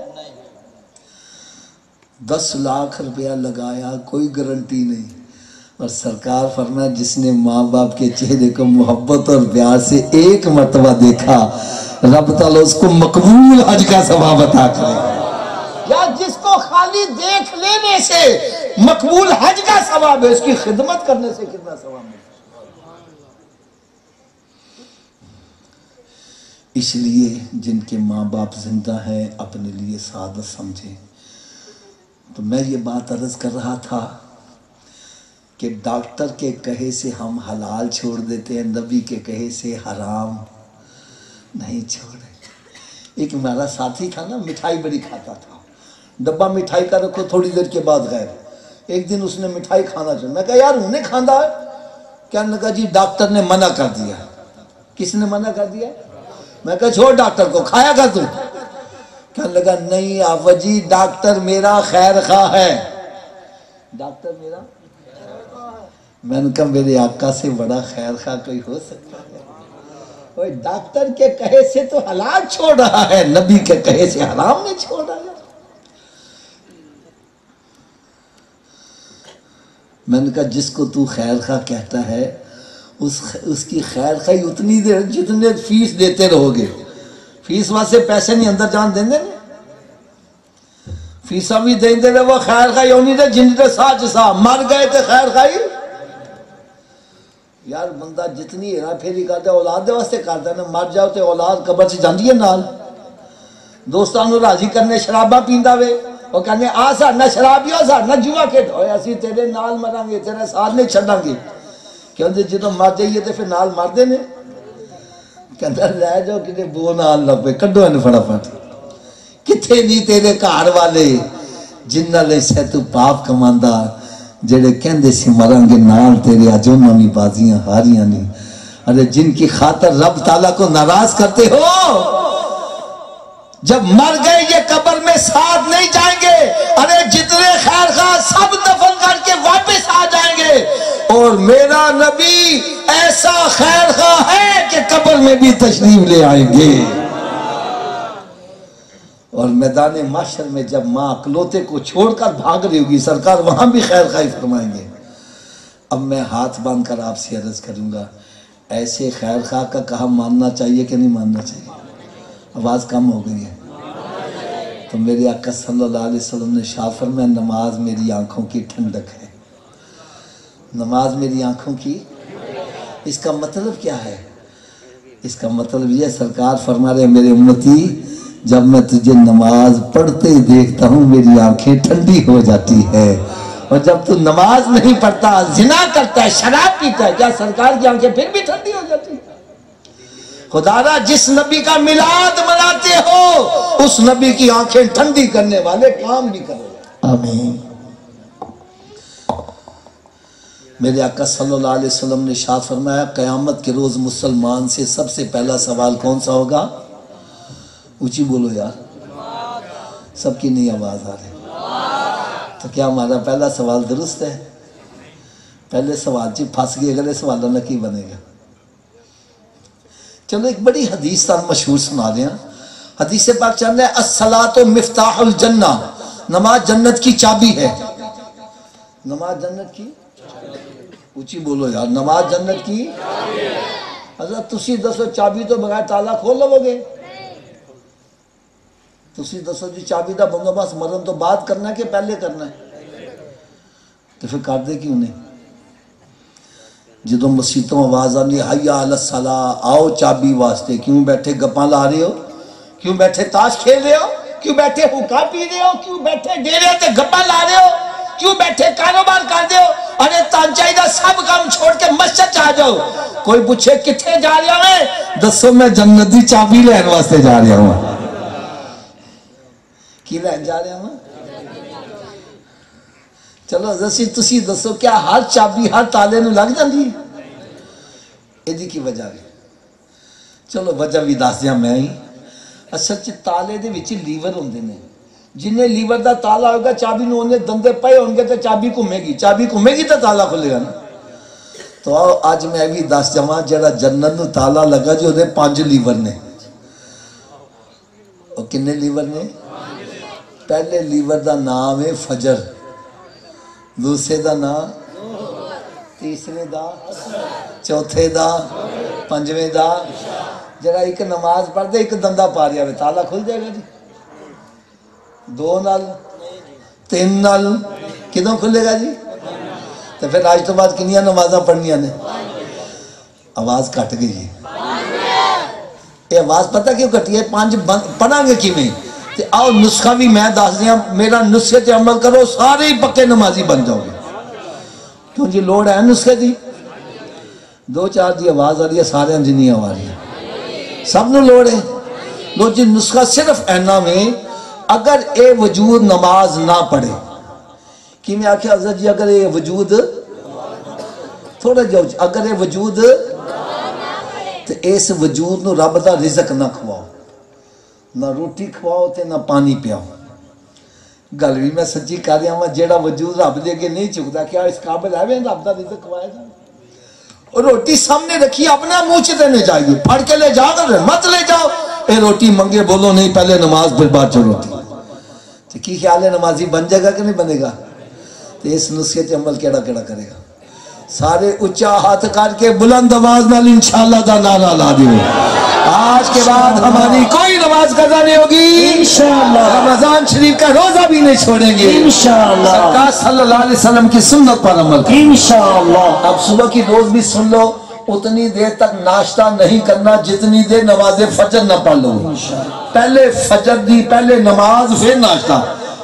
10 لاکھ روپیہ لگایا، کوئی گارنٹی نہیں۔ اور سرکار فرمایا جس نے ماں باپ کے چہرے کو محبت اور پیار سے ایک مرتبہ دیکھا، رب تعالیٰ اس کو مقبول حج کا ثواب عطا کرے گا۔ یا جس کو خالی دیکھ لینے سے مقبول حج کا ثواب ہے، اس کی خدمت کرنے سے کتنا ثواب ہے۔ اس لیے جن کے ماں باپ زندہ ہیں اپنے لیے سعادت سمجھیں۔ تو میں یہ بات عرض کر رہا تھا کہ ڈاکٹر کے کہے سے ہم حلال چھوڑ دیتے ہیں، نبی کے کہے سے حرام نہیں چھوڑے۔ ایک میرا ساتھی تھا نا، مٹھائی بڑی کھاتا تھا، ڈبہ مٹھائی کا رکھو، تھوڑی دیر کے بعد غائب۔ ایک دن اس نے مٹھائی کھانا چاہا، میں کہا یار انہیں کھانا ہے؟ کہنے لگا جی ڈاکٹر نے منع کر دیا۔ کس نے منع کر دیا؟ میں کہا چھوڑ ڈاکٹر کو، کھایا گا تو؟ کہنے لگا نہیں آفا جی ڈاکٹر میرا خیر خواہ ہے۔ ڈاکٹر میرا، میں نے کہا میرے آقا سے بڑا خیر خواہ کوئی ہو سکتا ہے؟ وہ ڈاکٹر کے کہے سے تو حلال چھوڑ رہا ہے، نبی کے کہے سے حرام نہیں چھوڑ رہا ہے۔ میں نے کہا جس کو تو خیر خواہ کہتا ہے اس کی خیر خواہی اتنی دیر جتنے فیس دیتے رہو گے، فیس واسطے پیسے نہیں اندر جان دیں دے، فیسا بھی دیں دے وہ خیر خواہی ہونی دے جن دے ساتھ سا مر گئے تھے خیر خواہی۔ یار بندہ جتنی ہیرا پھیری کرتا ہے اولاد دے واسطے کرتا ہے نا، مر جاؤ تے اولاد قبر سے جاندی ہے نال۔ دوستانو راضی کرنے شرابہ پیندا وے، وہ کہنے آ ساڈا شرابی ہو ساڈا جوا کھیڈ ہوئے، اسی تیرے نال مران گے، تیرے ساتھ نہیں چھڑاں گے۔ کہندے جدوں مر جائیے تے پھر نال مردے نے؟ کہندا رہ جاؤ کتے بو نال لپے، کڈو ان فٹافٹ۔ کتھے نہیں تیرے گھر والے جن نال سے تو پاپ کماندا، جڑے کہندے سی مران گے نال تیرے، اج انہاں وی بازیاں ہاریاں نہیں۔ ارے جن کی خاطر رب تعالیٰ کو ناراض کرتے ہو، جب مر گئے یہ قبر میں ساتھ نہیں جائیں گے۔ ارے جتنے خیر خواہ سب دفن کر کے واپس آ جائیں گے، اور میرا نبی ایسا خیر خواہ ہے کہ قبر میں بھی تشریف لے آئیں گے۔ اور میدان محشر میں جب ماں اکلوتے کو چھوڑ کر بھاگ رہی ہوگی، سرکار وہاں بھی خیر خواہی فرمائیں گے۔ اب میں ہاتھ باندھ کر آپ سے عرض کروں گا، ایسے خیر خواہ کا کہا ماننا چاہیے کہ نہیں ماننا چاہیے؟ آواز کم ہو گئی ہے۔ تو میرے آقا صلی اللہ علیہ وسلم نے ارشاد فرمایا نماز میری آنکھوں کی ٹھنڈک ہے، نماز میری آنکھوں کی۔ اس کا مطلب کیا ہے؟ اس کا مطلب یہ سرکار فرما رہے میرے امتی، جب میں تجھے نماز پڑھتے دیکھتا ہوں میری آنکھیں ٹھنڈی ہو جاتی ہے، اور جب تو نماز نہیں پڑھتا، زنا کرتا ہے، شراب پیتا ہے، کیا سرکار کی آنکھیں پھر بھی ٹھنڈی ہو جاتی ہیں؟ خدا را جس نبی کا میلاد مناتے ہو اس نبی کی آنکھیں ٹھنڈی کرنے والے کام بھی کرو۔ آمین۔ میرے آقا صلی اللہ علیہ وسلم نے ارشاد فرمایا قیامت کے روز مسلمان سے سب سے پہلا سوال کون سا ہوگا؟ اونچی بولو یار، سب کی نہیں آواز آ رہی۔ تو کیا ہمارا پہلا سوال درست ہے؟ پہلے سوال چی پھنس گئے، اگلے سوالوں میں کی بنے گا؟ چلو ایک بڑی حدیث تھا مشہور سنا دیا. حدیث پاک چل رہا ہے الصلاۃ مفتاح الجنہ، نماز جنت کی چابی ہے. نماز جنت کی اونچی بولو یار، نماز جنت کی حضرت تسی دسو چابی تو بغیر تالا کھول لو گے؟ تسی دسو جی چابی دا بندوبست مرن تو بعد کرنا ہے کہ پہلے کرنا ہے؟ تو پھر کر دے کیوں نہیں؟ جدو مسیتوں آواز آنی حیا علی الصلاۃ، آؤ چابی واسطے، کیوں بیٹھے گپاں لا رہے ہو؟ کیوں بیٹھے تاش کھیل رہے ہو؟ کیوں بیٹھے ہوکا پی رہے ہو؟ کیوں بیٹھے ڈیرے تے گپاں لا رہے ہو؟ کیوں بیٹھے کاروبار کر رہے ہو؟ ارے تان چاہیے سب کام چھوڑ کے مسجد آ جاؤ. کوئی پوچھے کتنے جا رہے ہو؟ دسو میں جنت دی چابی لین واسطے جا رہا ہوں. کی لین جا رہا ہوں؟ چلو رسی تسی دسو کیا ہر چابی ہر تالے نو لگ جاندی ہے؟ یہ کی وجہ ہے؟ چلو وجہ بھی دس دیا میں ہی. اصل چ تالے دے وچ لیور ہوندے نے، جنہیں لیور دا تالا ہوگا چابی نو انہیں دندے پے ہوں گے تو چابی گھومے گی، چابی گھومے گی تو تالا کھلے گا نا. تو آؤ آج میں بھی دس جمع جڑا جنت نو تالا لگا جو دے 5 لیور نے. اور کنے لیور نے؟ پہلے لیور دا نام ہے فجر، دوسرے دا نام، تیسرے دا، چوتھے دا، پنجویں دا. جڑا ایک نماز پڑھ دے ایک دندہ پا رہا ہے تالا کھل جائے گا جی؟ 2 نال 3 نال کدوں کھلے گا جی؟ تو پھر آج تو بعد کنیاں نمازاں پڑھنیاں نے؟ آواز کٹ گئی جی. یہ آواز پتہ کیوں کٹی ہے؟ 5 پڑھا گے کی میں؟ آؤ نسخہ بھی میں دس دیا، میرا نسخے تے عمل کرو سارے ہی پکے نمازی بن جاؤ گے. کیوں جی لوڑ ہے نسخے دی؟ 2-4 دی آواز آ رہی ہے، سارے جنی آ رہی ہے، سب نو لوڑ ہے. لو جی نسخہ صرف اینا میں اگر اے وجود نماز نہ پڑھے، کی میں آکھے حضرت جی اگر اے وجود تھوڑا جاؤ، اگر اے وجود تو اس وجود نو رب دا رزق نہ کھواؤ، نہ روٹی کھواؤ تے نہ پانی پیاؤ. گل بھی میں سچی کر رہا ہوں، جیڑا وجود رب دے کے نہیں چکتا کیا اس قابل ہے رب دا رزق کھوائے گا؟ اور روٹی سامنے رکھی اپنا منہ چ دینے چاہیے، پھڑ کے لے جا کر مت لے جاؤ. اے روٹی منگے بولو نہیں، پہلے نماز پھر بعد چ روٹی. تو کی خیال ہے نمازی بن جائے گا کہ نہیں بنے گا؟ تو اس نسخے تے عمل کیڑا کیڑا کرے گا؟ سارے اچھا ہاتھ کر کے بلند آواز نال انشاءاللہ دا نعرہ لا دیو. آج کے بعد ہماری کوئی نماز قضا نہیں ہوگی انشاءاللہ. رمضان شریف کا روزہ بھی نہیں چھوڑیں گے انشاءاللہ. سرکار صلی اللہ علیہ وسلم کی سنت پر عمل کریں انشاءاللہ. اب صبح کی روز بھی سن لو، اتنی دیر تک ناشتہ نہیں کرنا جتنی دیر نماز فجر نہ پڑھ لو. پہلے فجر دی، پہلے نماز پھر ناشتہ.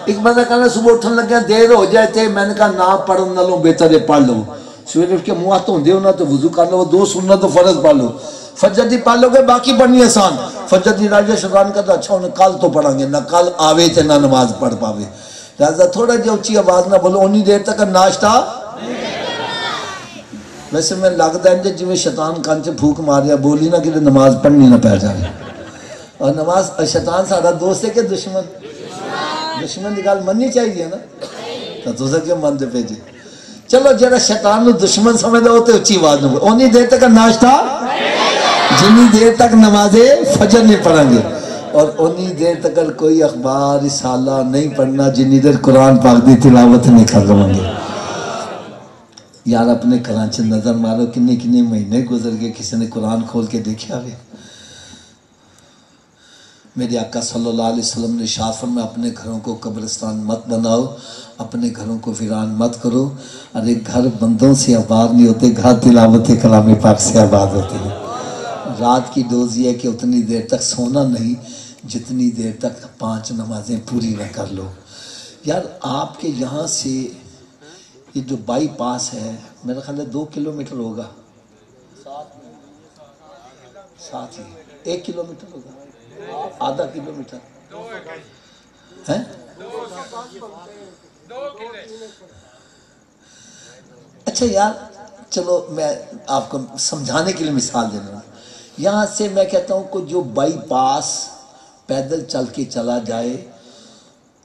ایک بندہ کہنا صبح اٹھن لگیا دیر ہو جائے تھے، میں نے کہا نہ پڑھن نہ لو بہتر ہے پڑھ لو. سویرے اٹھ کے منہ ہاتھ دھوندے ہو نا تو وضو کر لو، 2 سنت تو فرض پڑھ لو. فجر دی پڑھ لو گے باقی پڑھنی آسان. فجر دی راجہ شیطان کہتا اچھا انہیں کل تو پڑھیں گے، نہ کل آوے تے نہ نماز پڑھ پاوے. لہذا تھوڑا جہا اچھی آواز نہ بولو، انہی دیر تک ناشتہ. ویسے میں لگتا ہے جی شیطان کان سے پھوک ماریا بولی نہ کہ نماز پڑھنی نہ پہ جائے. اور نماز شیطان سارا دوست ہے کہ دشمن؟ دشمن کی گل مننی چاہیے نا، تو تسا کیوں منتے پہ جی؟ چلو جڑا شیطان نو دشمن سمجھدا وہ تے اچھی آواز نہ بولو. اونی دیر تک ناشتہ جنی دیر تک نماز فجر نہیں پڑھیں گے، اور اونی دیر تک کوئی اخبار رسالہ نہیں پڑھنا جنی دیر قرآن پاک دی تلاوت نہیں کر لیں گے. یار اپنے گھراں چ نظر مارو، کنے کنے مہینے گزر گئے کسی نے قرآن کھول کے دیکھا ہوئے؟ میرے آقا صلی اللہ علیہ وسلم نے ارشاد فرمایا اپنے گھروں کو قبرستان مت بناؤ، اپنے گھروں کو ویران مت کرو. ارے گھر بندوں سے آباد نہیں ہوتے، گھر تلاوت کلام پاک سے آباد ہوتے ہیں. رات کی ڈوز یہ ہے کہ اتنی دیر تک سونا نہیں جتنی دیر تک 5 نمازیں پوری نہ کر لو. یار آپ کے یہاں سے یہ جو بائی پاس ہے میرا خیال ہے 2 کلومیٹر ہوگا، 7 ہی 1 کلومیٹر ہوگا، آدھا کلومیٹر ہے. اچھا یار چلو میں آپ کو سمجھانے کے لیے مثال دے رہا ہوں. یہاں سے میں کہتا ہوں کہ جو بائی پاس پیدل چل کے چلا جائے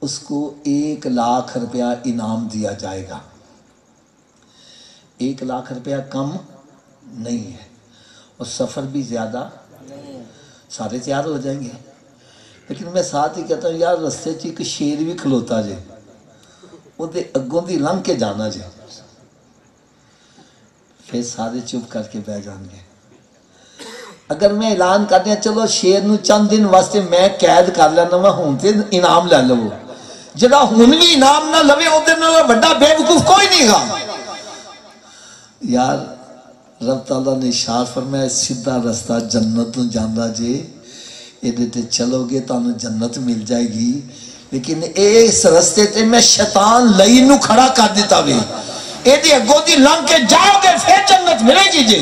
اس کو 1 لاکھ روپیہ انعام دیا جائے گا۔ 1 لاکھ روپیہ کم نہیں ہے، اور سفر بھی زیادہ، سارے تیار ہو جائیں گے۔ لیکن میں ساتھ ہی کہتا ہوں یار رستے چ ایک شیر بھی کھلوتا جے، وہ دے اگوں دی لنگ کے جانا جے، پھر سارے چپ کر کے بہ جان گے۔ اگر میں اعلان کر دیا چلو شیر نو چند دن واسطے میں قید کر لینا وا، ہوں تے انعام لے لو، جڑا ہن بھی انعام نہ لوے او دے نال بڑا بے وقوف کوئی نہیں گا۔ یار رب تعالیٰ نے اشارہ فرمایا سیدھا رستہ جنت نو جاندا جے، ایدے تے چلو گے تانوں جنت مل جائے گی، لیکن اس رستے تے میں شیطان لئی نو کھڑا کر دیتا وے، ایدے اگوں دی لنگ کے جاؤ گے پھر جنت ملے گی جی۔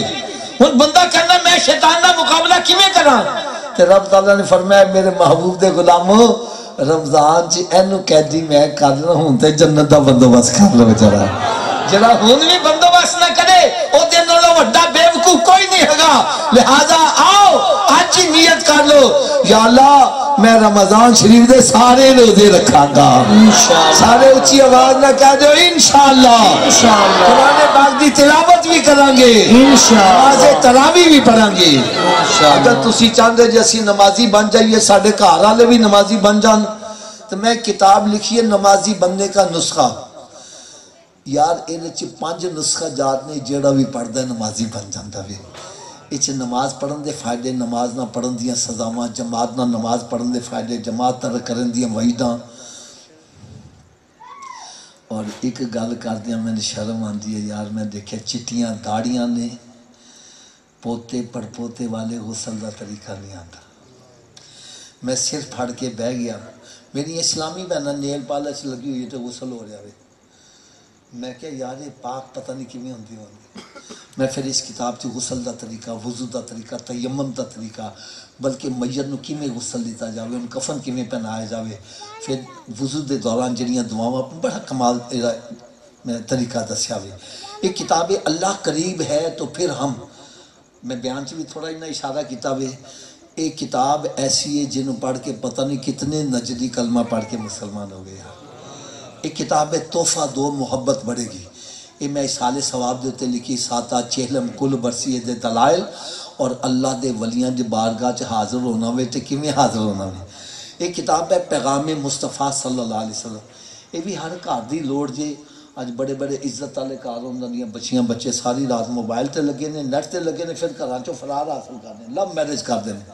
ہن بندہ کہنا میں شیطان دا مقابلہ کیویں کراں؟ تے رب تعالیٰ نے فرمایا میرے محبوب دے غلامو رمضان چ اینو قیدی میں کر لوں، ہن تے جنت دا بندوبست کر لو بیچارہ۔ جڑا ہن بھی بندوبست نہ کرے او دے نالوں وڈا بے وقوف کوئی نہیں ہوگا۔ لہذا آؤ آج ہی نیت کر لو یا اللہ میں رمضان شریف دے سارے روزے رکھاں گا، سارے اچھی آواز نہ کہہ دو انشاءاللہ، قرآن پاک دی تلاوت بھی کریں گے، نماز تراویح بھی پڑھیں گے۔ اگر تسی چاہندے جے اسی نمازی بن جائیے، ساڈے گھر والے بھی نمازی بن جان، تو میں کتاب لکھی ہے نمازی بننے کا نسخہ۔ یار یہ 5 نسخہ جات نے جیڑا بھی پڑھدا ہے نمازی بن جاندا وے۔ یہ نماز پڑھن دے فائدے، نماز نہ پڑھن دیاں سزاواں، جماعت نہ نماز پڑھن دے فائدے، جماعت نہ کرن دیاں وعیداں۔ اور ایک گل کردیاں میں شرم آندی ہے یار، میں دیکھیا چٹیاں داڑیاں نے، پوتے پڑپوتے والے غسل دا طریقہ نہیں آتا۔ میں سر پھڑ کے بہ گیا، میری اسلامی بہناں نیل پالش لگی ہوئی ہے تو غسل ہو رہا ہے۔ میں کہا یار یہ پاک پتہ نہیں کیویں ہوندی ہوندی۔ میں پھر اس کتاب سے غسل دا طریقہ، وضو دا طریقہ، تیمم دا طریقہ، بلکہ میت نو کیویں غسل دیتا جاوے، ان کفن کیویں پہنایا جاوے، پھر وضو دے دوران جڑیاں دعاواں، بڑا کمال میں طریقہ دسیا ہوئے۔ یہ کتاب اللہ قریب ہے تو پھر ہم، میں بیان سے بھی تھوڑا اتنا اشارہ کیتا ہوئے، ایک کتاب ایسی ہے جنہوں پڑھ کے پتہ نہیں کتنے نجدی کلمہ پڑھ کے مسلمان ہو گیا۔ ایک کتاب ہے تحفہ دو محبت بڑھے گی، یہ میں سال ثواب دے ہوتے لکھی، ساتا چہلم کل برسی دے دلائل، اور اللہ دے ولیاں دے بارگاہ چ حاضر ہونا ہوئے تے کیویں حاضر ہونا ہوئے۔ ایک کتاب ہے پیغام مصطفیٰ صلی اللہ علیہ وسلم، یہ بھی ہر گھر دی لوڑ جے۔ اج بڑے بڑے عزت والے کار ہوندیاں، بچیاں بچے ساری رات موبائل تے لگے نے، نیٹ تے لگے نے، پھر گھراں چوں فرار حاصل کرنے، لو میرج کردے نے۔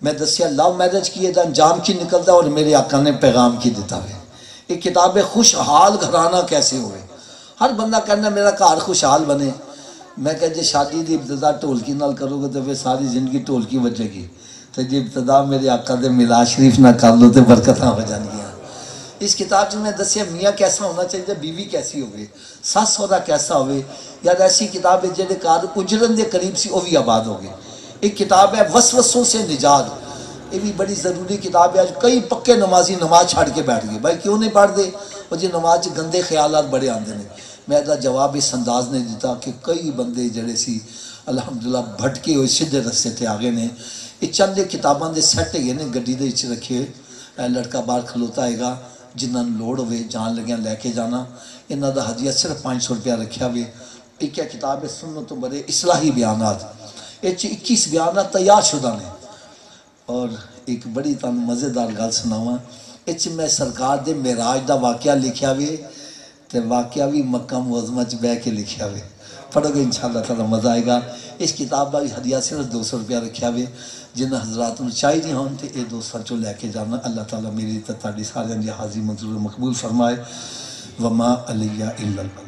میں دسیا لو میرج کیے دا انجام کی نکلتا ہے، اور میرے آقا نے پیغام کی دیتا ہے۔ ایک کتاب ہے خوشحال گھرانہ کیسے ہوئے۔ ہر بندہ کہنا میرا گھر خوشحال بنے، میں کہ جی شادی دی ابتدا ڈھولکی نال کرو گے تو پھر ساری زندگی ڈھولکی بجے گی، تو جی ابتدا میرے آقا دے میلاد شریف نہ کر لو تو برکتاں ہو جان گیاں۔ اس کتاب میں دسیا میاں کیسا ہونا چاہیے، بیوی کیسی ہوئے، سس سودا کیسا ہوئے۔ یار ایسی کتاب ہے جہاں کار اجرن دے قریب سی وہ بھی آباد ہو گئے۔ ایک کتاب ہے وسوسوں سے نجات، یہ بھی بڑی ضروری کتاب ہے۔ آج کئی پکے نمازی نماز چھاڑ کے بیٹھ گئے، بھائی کیوں نہیں پڑھ دے، وہ جی نماز گندے خیالات بڑے آندے ہیں۔ میں دا جواب اس انداز نے دیتا کہ کئی بندے جڑے سی الحمدللہ بھٹکے ہوئے سیدھے رستے تے آگے نے۔ یہ چند کتاباں دے سیٹ ہے نے گڈی دے وچ رکھے، لڑکا باہر کھلوتا ہے گا، جنہاں لوڑ ہوئے جان لگیاں لے کے جانا۔ انہاں دا ہدیہ صرف 500 روپیہ رکھیا ہوئے۔ ایک کتاب ہے سنت و بڑے اصلاحی بیانات، یہ 21 بیانات تیار شدہ نے۔ اور ایک بڑی تانوں مزیدار گل سناواں، اس میں سرکار دے معراج دا واقعہ لکھیا ہوئے، تے واقعہ بھی مکہ معظمہ چ بہ کے لکھیا ہوئے۔ پڑھو گے انشاءاللہ تعالی مزہ آئے گا۔ اس کتاب کا ہدیہ صرف 200 روپیہ رکھیا ہوئے، جنہاں حضرات نوں چاہیے ہون تے یہ 200 چوں لے کے جانا۔ اللہ تعالیٰ میری تے تہاڈی ساریاں دی حاضری منظور مقبول فرمائے۔ وما علیہ الا اللہ۔